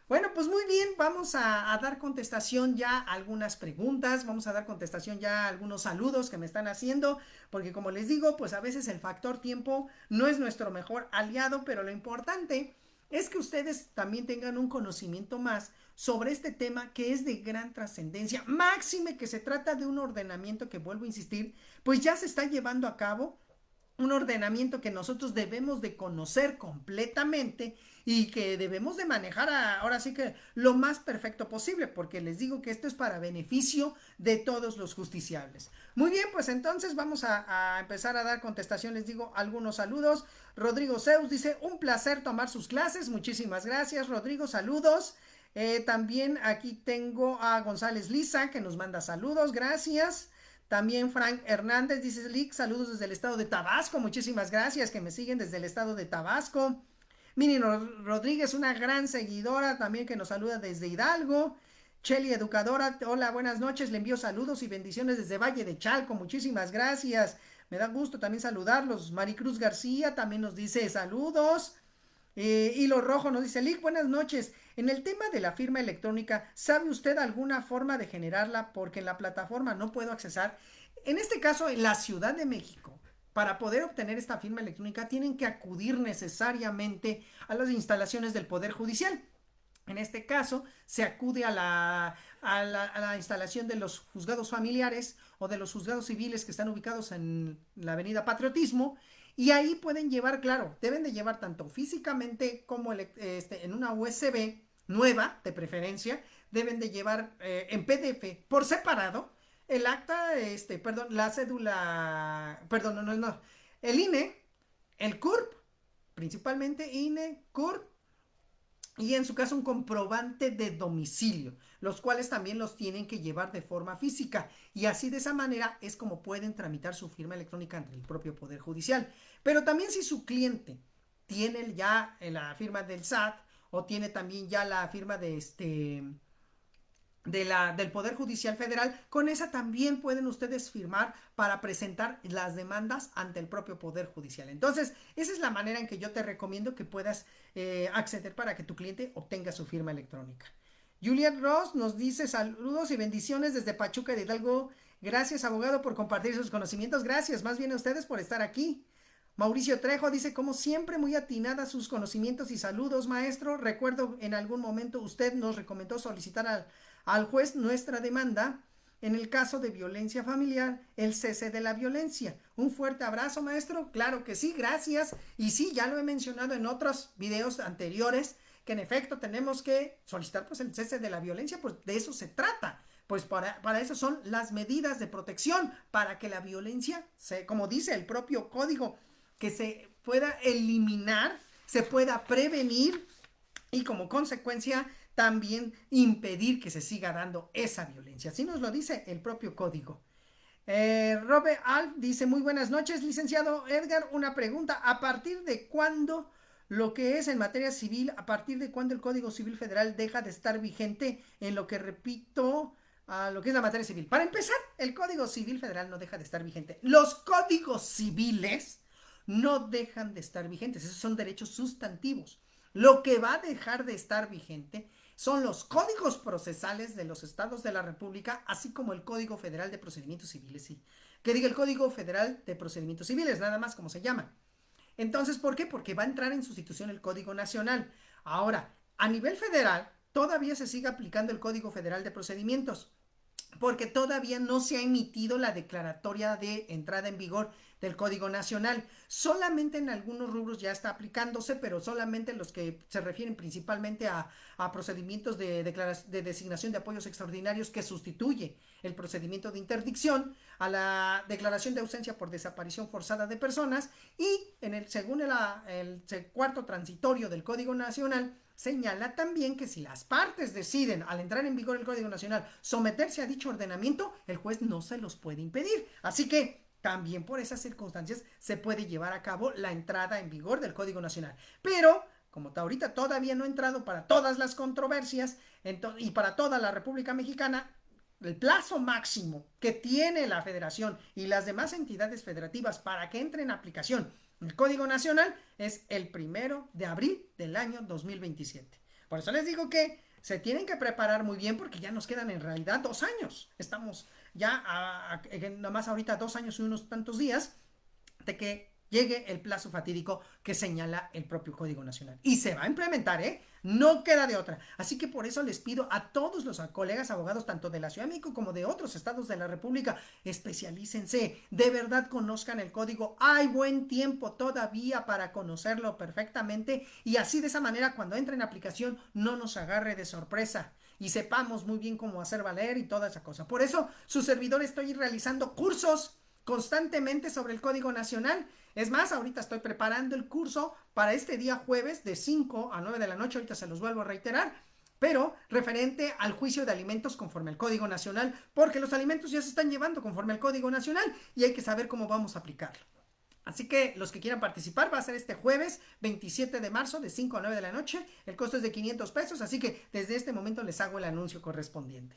Bueno, pues muy bien, vamos a dar contestación ya a algunas preguntas, vamos a dar contestación ya a algunos saludos que me están haciendo, porque como les digo, pues a veces el factor tiempo no es nuestro mejor aliado, pero lo importante es que ustedes también tengan un conocimiento más sobre este tema que es de gran trascendencia, máxime que se trata de un ordenamiento que, vuelvo a insistir, pues ya se está llevando a cabo, un ordenamiento que nosotros debemos de conocer completamente y que debemos de manejar ahora sí que lo más perfecto posible, porque les digo que esto es para beneficio de todos los justiciables. Muy bien, pues entonces vamos a empezar a dar contestación. Les digo algunos saludos. Rodrigo Zeus dice, un placer tomar sus clases. Muchísimas gracias, Rodrigo, saludos. También aquí tengo a González Lisa que nos manda saludos, gracias. También Frank Hernández dice, Lick, saludos desde el estado de Tabasco, muchísimas gracias que me siguen desde el estado de Tabasco. Mini Rodríguez, una gran seguidora también que nos saluda desde Hidalgo. Cheli Educadora, hola, buenas noches, le envío saludos y bendiciones desde Valle de Chalco, muchísimas gracias. Me da gusto también saludarlos. Maricruz García también nos dice saludos. Hilo Rojo nos dice, Lick, buenas noches. En el tema de la firma electrónica, ¿sabe usted alguna forma de generarla? Porque en la plataforma no puedo accesar. En este caso, en la Ciudad de México, para poder obtener esta firma electrónica, tienen que acudir necesariamente a las instalaciones del Poder Judicial. En este caso, se acude a la instalación de los juzgados familiares o de los juzgados civiles que están ubicados en la avenida Patriotismo. Y ahí pueden llevar, claro, deben de llevar tanto físicamente como en una USB nueva, de preferencia, deben de llevar en PDF por separado el acta, perdón, la cédula, perdón, no, el INE, el CURP, principalmente INE, CURP, y en su caso un comprobante de domicilio, los cuales también los tienen que llevar de forma física y así de esa manera es como pueden tramitar su firma electrónica ante el propio Poder Judicial. Pero también si su cliente tiene ya la firma del SAT o tiene también ya la firma del Poder Judicial Federal, con esa también pueden ustedes firmar para presentar las demandas ante el propio Poder Judicial. Entonces, esa es la manera en que yo te recomiendo que puedas acceder para que tu cliente obtenga su firma electrónica. Juliet Ross nos dice saludos y bendiciones desde Pachuca de Hidalgo. Gracias, abogado, por compartir sus conocimientos. Gracias, más bien a ustedes por estar aquí. Mauricio Trejo dice, como siempre, muy atinada sus conocimientos y saludos, maestro. Recuerdo en algún momento usted nos recomendó solicitar al juez nuestra demanda en el caso de violencia familiar, el cese de la violencia. Un fuerte abrazo, maestro. Claro que sí, gracias. Y sí, ya lo he mencionado en otros videos anteriores, que en efecto tenemos que solicitar pues el cese de la violencia, pues de eso se trata. Pues para eso son las medidas de protección, para que la violencia, como dice el propio código, que se pueda eliminar, se pueda prevenir y como consecuencia también impedir que se siga dando esa violencia. Así nos lo dice el propio código. Robert Alf dice, muy buenas noches, licenciado Edgar, una pregunta, ¿a partir de cuándo lo que es en materia civil, a partir de cuándo el Código Civil Federal deja de estar vigente en lo que repito, a lo que es la materia civil? Para empezar, el Código Civil Federal no deja de estar vigente. Los códigos civiles no dejan de estar vigentes. Esos son derechos sustantivos. Lo que va a dejar de estar vigente son los códigos procesales de los estados de la República, así como el Código Federal de Procedimientos Civiles. Sí. Que diga el Código Federal de Procedimientos Civiles, nada más como se llama. Entonces, ¿por qué? Porque va a entrar en sustitución el Código Nacional. Ahora, a nivel federal, todavía se sigue aplicando el Código Federal de Procedimientos, porque todavía no se ha emitido la declaratoria de entrada en vigor del Código Nacional. Solamente en algunos rubros ya está aplicándose, pero solamente los que se refieren principalmente a procedimientos de designación de apoyos extraordinarios, que sustituye el procedimiento de interdicción, a la declaración de ausencia por desaparición forzada de personas, y según el cuarto transitorio del Código Nacional, señala también que si las partes deciden, al entrar en vigor el Código Nacional, someterse a dicho ordenamiento, el juez no se los puede impedir. Así que también por esas circunstancias se puede llevar a cabo la entrada en vigor del Código Nacional. Pero como ahorita todavía no ha entrado para todas las controversias y para toda la República Mexicana, el plazo máximo que tiene la Federación y las demás entidades federativas para que entre en aplicación el Código Nacional es el 1 de abril del año 2027. Por eso les digo que se tienen que preparar muy bien, porque ya nos quedan en realidad 2 años. Estamos ya nada más ahorita 2 años y unos tantos días de que llegue el plazo fatídico que señala el propio Código Nacional. Y se va a implementar, no queda de otra. Así que por eso les pido a todos los colegas abogados, tanto de la Ciudad de México como de otros estados de la República, especialícense, de verdad conozcan el código. Hay buen tiempo todavía para conocerlo perfectamente, y así de esa manera, cuando entre en aplicación, no nos agarre de sorpresa y sepamos muy bien cómo hacer valer y toda esa cosa. Por eso, su servidor, estoy realizando cursos constantemente sobre el Código Nacional. Es más, ahorita estoy preparando el curso para este día jueves de 5 a 9 de la noche, ahorita se los vuelvo a reiterar, pero referente al juicio de alimentos conforme al Código Nacional, porque los alimentos ya se están llevando conforme al Código Nacional y hay que saber cómo vamos a aplicarlo. Así que los que quieran participar, va a ser este jueves 27 de marzo de 5 a 9 de la noche. El costo es de 500 pesos, así que desde este momento les hago el anuncio correspondiente.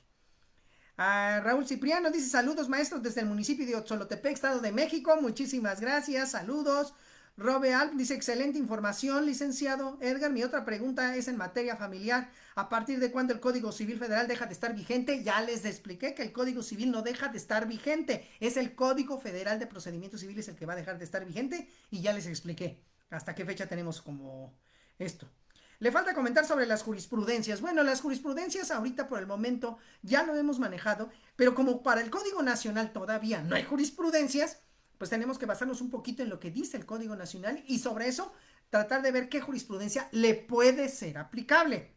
Raúl Cipriano dice: saludos maestros desde el municipio de Otzolotepec, Estado de México. Muchísimas gracias, saludos. Robe Alp dice: excelente información, licenciado Edgar. Mi otra pregunta es en materia familiar. ¿A partir de cuándo el Código Civil Federal deja de estar vigente? Ya les expliqué que el Código Civil no deja de estar vigente. Es el Código Federal de Procedimientos Civiles el que va a dejar de estar vigente, y ya les expliqué hasta qué fecha tenemos como esto. Le falta comentar sobre las jurisprudencias. Bueno, las jurisprudencias ahorita por el momento ya lo hemos manejado, pero como para el Código Nacional todavía no hay jurisprudencias, pues tenemos que basarnos un poquito en lo que dice el Código Nacional y sobre eso tratar de ver qué jurisprudencia le puede ser aplicable.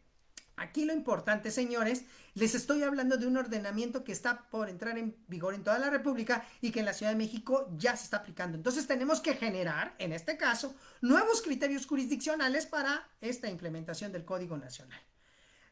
Aquí lo importante, señores, les estoy hablando de un ordenamiento que está por entrar en vigor en toda la República y que en la Ciudad de México ya se está aplicando. Entonces tenemos que generar, en este caso, nuevos criterios jurisdiccionales para esta implementación del Código Nacional.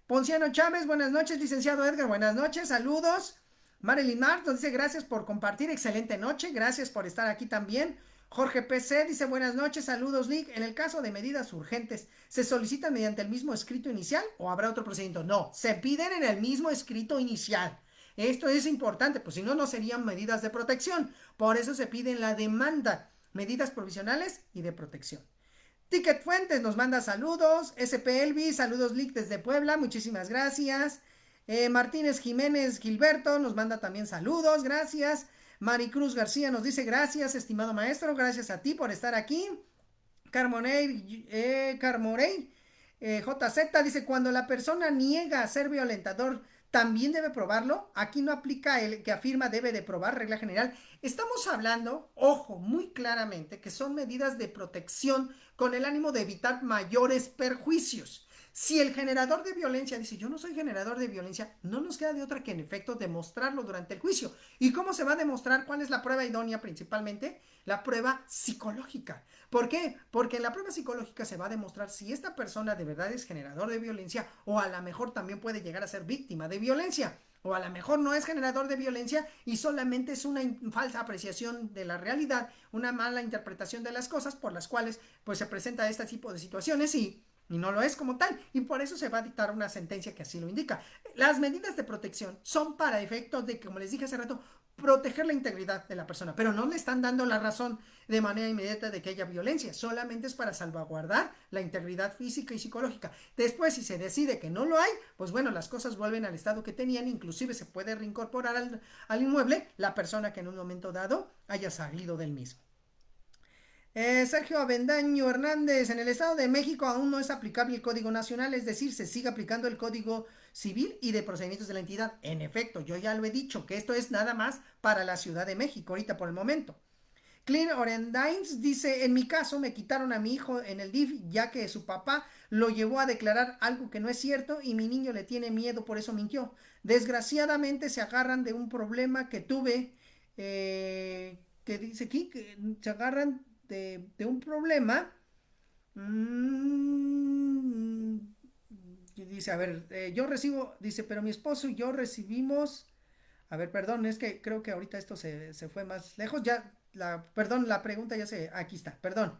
Ponciano Chávez, buenas noches. Licenciado Edgar, buenas noches, saludos. Marilyn Mart nos dice: gracias por compartir, excelente noche, gracias por estar aquí también. Jorge PC dice: buenas noches, saludos Lick. En el caso de medidas urgentes, ¿se solicitan mediante el mismo escrito inicial o habrá otro procedimiento? No, se piden en el mismo escrito inicial. Esto es importante, pues si no, no serían medidas de protección. Por eso se pide en la demanda medidas provisionales y de protección. Ticket Fuentes nos manda saludos. SP Elvi, saludos Lick desde Puebla, muchísimas gracias. Martínez Jiménez Gilberto nos manda también saludos, gracias. Maricruz García nos dice: gracias, estimado maestro, gracias a ti por estar aquí. Carmorey JZ dice: cuando la persona niega a ser violentador, ¿también debe probarlo? Aquí no aplica el que afirma debe de probar, regla general. Estamos hablando, ojo, muy claramente, que son medidas de protección con el ánimo de evitar mayores perjuicios. Si el generador de violencia dice: yo no soy generador de violencia, no nos queda de otra que en efecto demostrarlo durante el juicio. ¿Y cómo se va a demostrar? ¿Cuál es la prueba idónea principalmente? La prueba psicológica. ¿Por qué? Porque en la prueba psicológica se va a demostrar si esta persona de verdad es generador de violencia, o a lo mejor también puede llegar a ser víctima de violencia. O a lo mejor no es generador de violencia y solamente es una falsa apreciación de la realidad, una mala interpretación de las cosas por las cuales pues se presenta este tipo de situaciones y no lo es como tal, y por eso se va a dictar una sentencia que así lo indica. Las medidas de protección son para efectos de, como les dije hace rato, proteger la integridad de la persona, pero no le están dando la razón de manera inmediata de que haya violencia, solamente es para salvaguardar la integridad física y psicológica. Después, si se decide que no lo hay, pues bueno, las cosas vuelven al estado que tenían, inclusive se puede reincorporar al inmueble la persona que en un momento dado haya salido del mismo. Sergio Avendaño Hernández, en el Estado de México aún no es aplicable el Código Nacional, es decir, se sigue aplicando el Código Civil y de procedimientos de la entidad. En efecto, yo ya lo he dicho, que esto es nada más para la Ciudad de México, ahorita por el momento. Clean Orendines dice, en mi caso me quitaron a mi hijo en el DIF ya que su papá lo llevó a declarar algo que no es cierto y mi niño le tiene miedo, por eso mintió. Desgraciadamente se agarran de un problema que tuve, que dice aquí, que se agarran de un problema. Dice, a ver, yo recibo, dice, pero mi esposo y yo recibimos, a ver, perdón, es que creo que ahorita esto se fue más lejos, ya, perdón, la pregunta ya aquí está, perdón,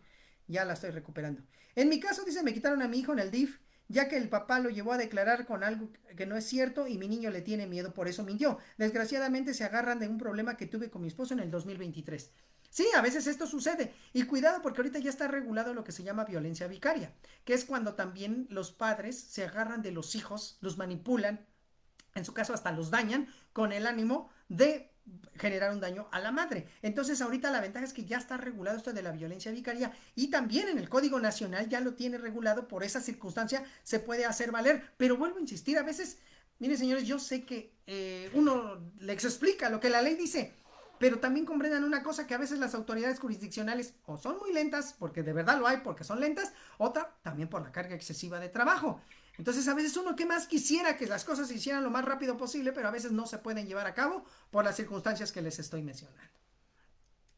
ya la estoy recuperando. En mi caso, dice, me quitaron a mi hijo en el DIF, ya que el papá lo llevó a declarar con algo que no es cierto y mi niño le tiene miedo, por eso mintió. Desgraciadamente se agarran de un problema que tuve con mi esposo en el 2023. Sí, a veces esto sucede. Y cuidado porque ahorita ya está regulado lo que se llama violencia vicaria, que es cuando también los padres se agarran de los hijos, los manipulan, en su caso hasta los dañan con el ánimo de generar un daño a la madre. Entonces ahorita la ventaja es que ya está regulado esto de la violencia vicaria y también en el Código Nacional ya lo tiene regulado, por esa circunstancia se puede hacer valer, pero vuelvo a insistir, a veces, miren señores, yo sé que uno les explica lo que la ley dice, pero también comprendan una cosa, que a veces las autoridades jurisdiccionales o son muy lentas, porque de verdad lo hay, porque son lentas, otra también por la carga excesiva de trabajo. Entonces a veces uno que más quisiera que las cosas se hicieran lo más rápido posible, pero a veces no se pueden llevar a cabo por las circunstancias que les estoy mencionando.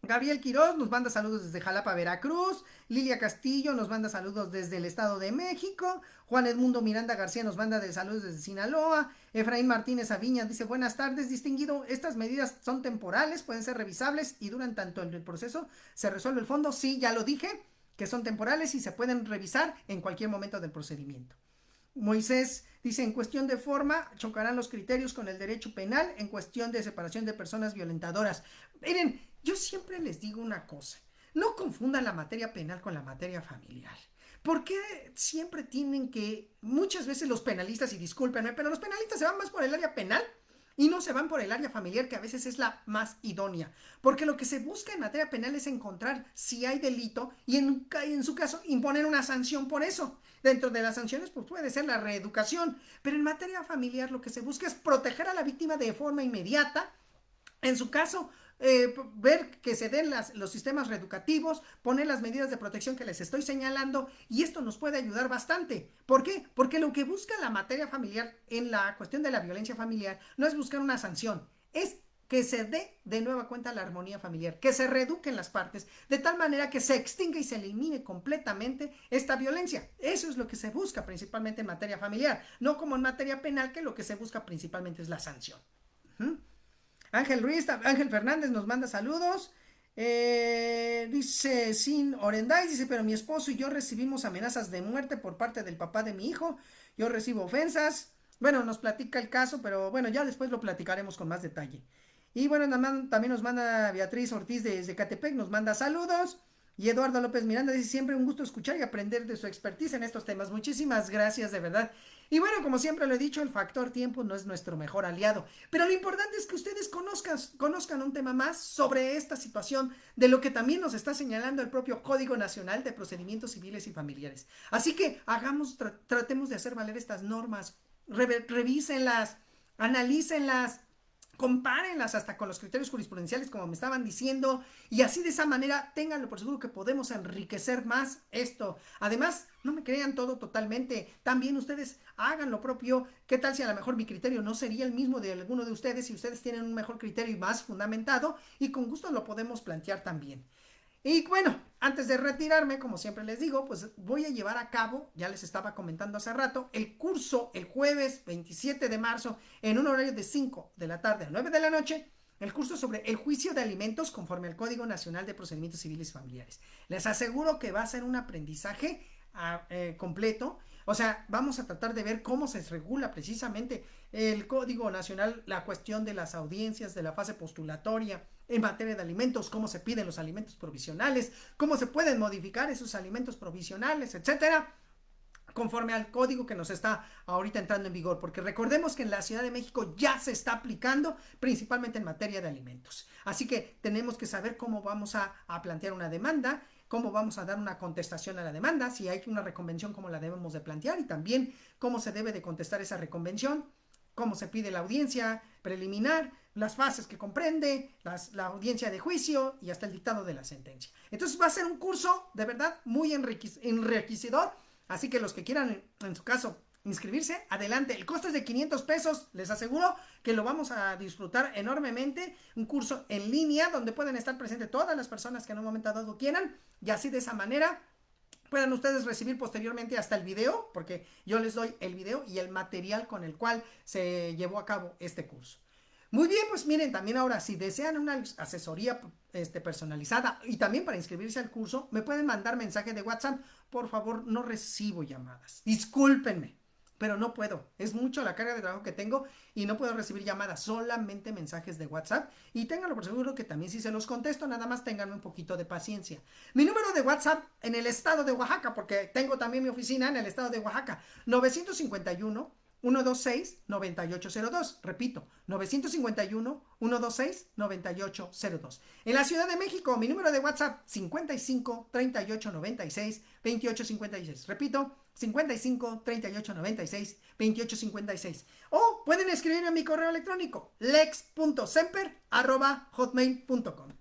Gabriel Quiroz nos manda saludos desde Jalapa, Veracruz. Lilia Castillo nos manda saludos desde el Estado de México. Juan Edmundo Miranda García nos manda saludos desde Sinaloa. Efraín Martínez Aviña dice, buenas tardes, distinguido. Estas medidas son temporales, pueden ser revisables y duran tanto en el proceso. ¿Se resuelve el fondo? Sí, ya lo dije, que son temporales y se pueden revisar en cualquier momento del procedimiento. Moisés dice, en cuestión de forma, chocarán los criterios con el derecho penal en cuestión de separación de personas violentadoras. Miren, yo siempre les digo una cosa, no confundan la materia penal con la materia familiar. ¿Por qué siempre tienen que, muchas veces los penalistas, y discúlpenme, pero los penalistas se van más por el área penal y no se van por el área familiar, que a veces es la más idónea? Porque lo que se busca en materia penal es encontrar si hay delito y en su caso imponer una sanción por eso. Dentro de las sanciones pues puede ser la reeducación, pero en materia familiar lo que se busca es proteger a la víctima de forma inmediata. En su caso, ver que se den los sistemas reeducativos, poner las medidas de protección que les estoy señalando, y esto nos puede ayudar bastante. ¿Por qué? Porque lo que busca la materia familiar en la cuestión de la violencia familiar no es buscar una sanción, es que se dé de nueva cuenta la armonía familiar, que se reeduquen las partes, de tal manera que se extinga y se elimine completamente esta violencia. Eso es lo que se busca principalmente en materia familiar, no como en materia penal, que lo que se busca principalmente es la sanción. Ángel Fernández nos manda saludos. Dice Sin Orenday, dice, pero mi esposo y yo recibimos amenazas de muerte por parte del papá de mi hijo. Yo recibo ofensas. Bueno, nos platica el caso, pero bueno, ya después lo platicaremos con más detalle. Y bueno, también nos manda Beatriz Ortiz desde Catepec, nos manda saludos. Y Eduardo López Miranda dice, siempre un gusto escuchar y aprender de su expertise en estos temas. Muchísimas gracias, de verdad. Y bueno, como siempre lo he dicho, el factor tiempo no es nuestro mejor aliado. Pero lo importante es que ustedes conozcan un tema más sobre esta situación, de lo que también nos está señalando el propio Código Nacional de Procedimientos Civiles y Familiares. Así que tratemos de hacer valer estas normas, revísenlas, analícenlas, compárenlas hasta con los criterios jurisprudenciales, como me estaban diciendo, y así de esa manera ténganlo por seguro que podemos enriquecer más esto. Además, no me crean todo totalmente, también ustedes hagan lo propio. ¿Qué tal si a lo mejor mi criterio no sería el mismo de alguno de ustedes, si ustedes tienen un mejor criterio y más fundamentado? Y con gusto lo podemos plantear también. Y bueno, antes de retirarme, como siempre les digo, pues voy a llevar a cabo, ya les estaba comentando hace rato, el curso el jueves 27 de marzo en un horario de 5 de la tarde a 9 de la noche, el curso sobre el juicio de alimentos conforme al Código Nacional de Procedimientos Civiles y Familiares. Les aseguro que va a ser un aprendizaje completo. O sea, vamos a tratar de ver cómo se regula precisamente el Código Nacional, la cuestión de las audiencias, de la fase postulatoria en materia de alimentos, cómo se piden los alimentos provisionales, cómo se pueden modificar esos alimentos provisionales, etcétera, conforme al código que nos está ahorita entrando en vigor, porque recordemos que en la Ciudad de México ya se está aplicando principalmente en materia de alimentos. Así que tenemos que saber cómo vamos a plantear una demanda, cómo vamos a dar una contestación a la demanda, si hay una reconvención, cómo la debemos de plantear y también cómo se debe de contestar esa reconvención, cómo se pide la audiencia preliminar, las fases que comprende, la audiencia de juicio y hasta el dictado de la sentencia. Entonces va a ser un curso de verdad muy enriquecedor, así que los que quieran en su caso inscribirse, adelante. El costo es de 500 pesos, les aseguro que lo vamos a disfrutar enormemente. Un curso en línea donde pueden estar presentes todas las personas que en un momento dado quieran, y así de esa manera puedan ustedes recibir posteriormente hasta el video, porque yo les doy el video y el material con el cual se llevó a cabo este curso. Muy bien, pues miren, también ahora si desean una asesoría personalizada y también para inscribirse al curso, me pueden mandar mensaje de WhatsApp. Por favor, no recibo llamadas. Discúlpenme, pero no puedo. Es mucho la carga de trabajo que tengo y no puedo recibir llamadas, solamente mensajes de WhatsApp. Y ténganlo por seguro que también si se los contesto, nada más ténganme un poquito de paciencia. Mi número de WhatsApp en el estado de Oaxaca, porque tengo también mi oficina en el estado de Oaxaca, 951 126-9802. Repito, 951-126-9802. En la Ciudad de México, mi número de WhatsApp, 55-3896-2856. Repito, 55-3896-2856. O pueden escribir en mi correo electrónico, lex.semper@hotmail.com.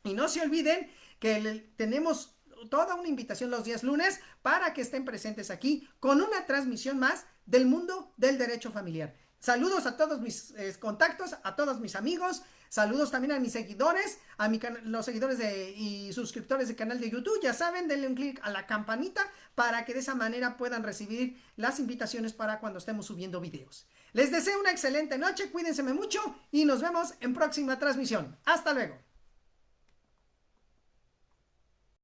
Y no se olviden que tenemos toda una invitación los días lunes para que estén presentes aquí con una transmisión más del mundo del derecho familiar. Saludos a todos mis contactos, a todos mis amigos, saludos también a mis seguidores, a los seguidores y suscriptores del canal de YouTube. Ya saben, denle un clic a la campanita para que de esa manera puedan recibir las invitaciones para cuando estemos subiendo videos. Les deseo una excelente noche, cuídense mucho y nos vemos en próxima transmisión. Hasta luego.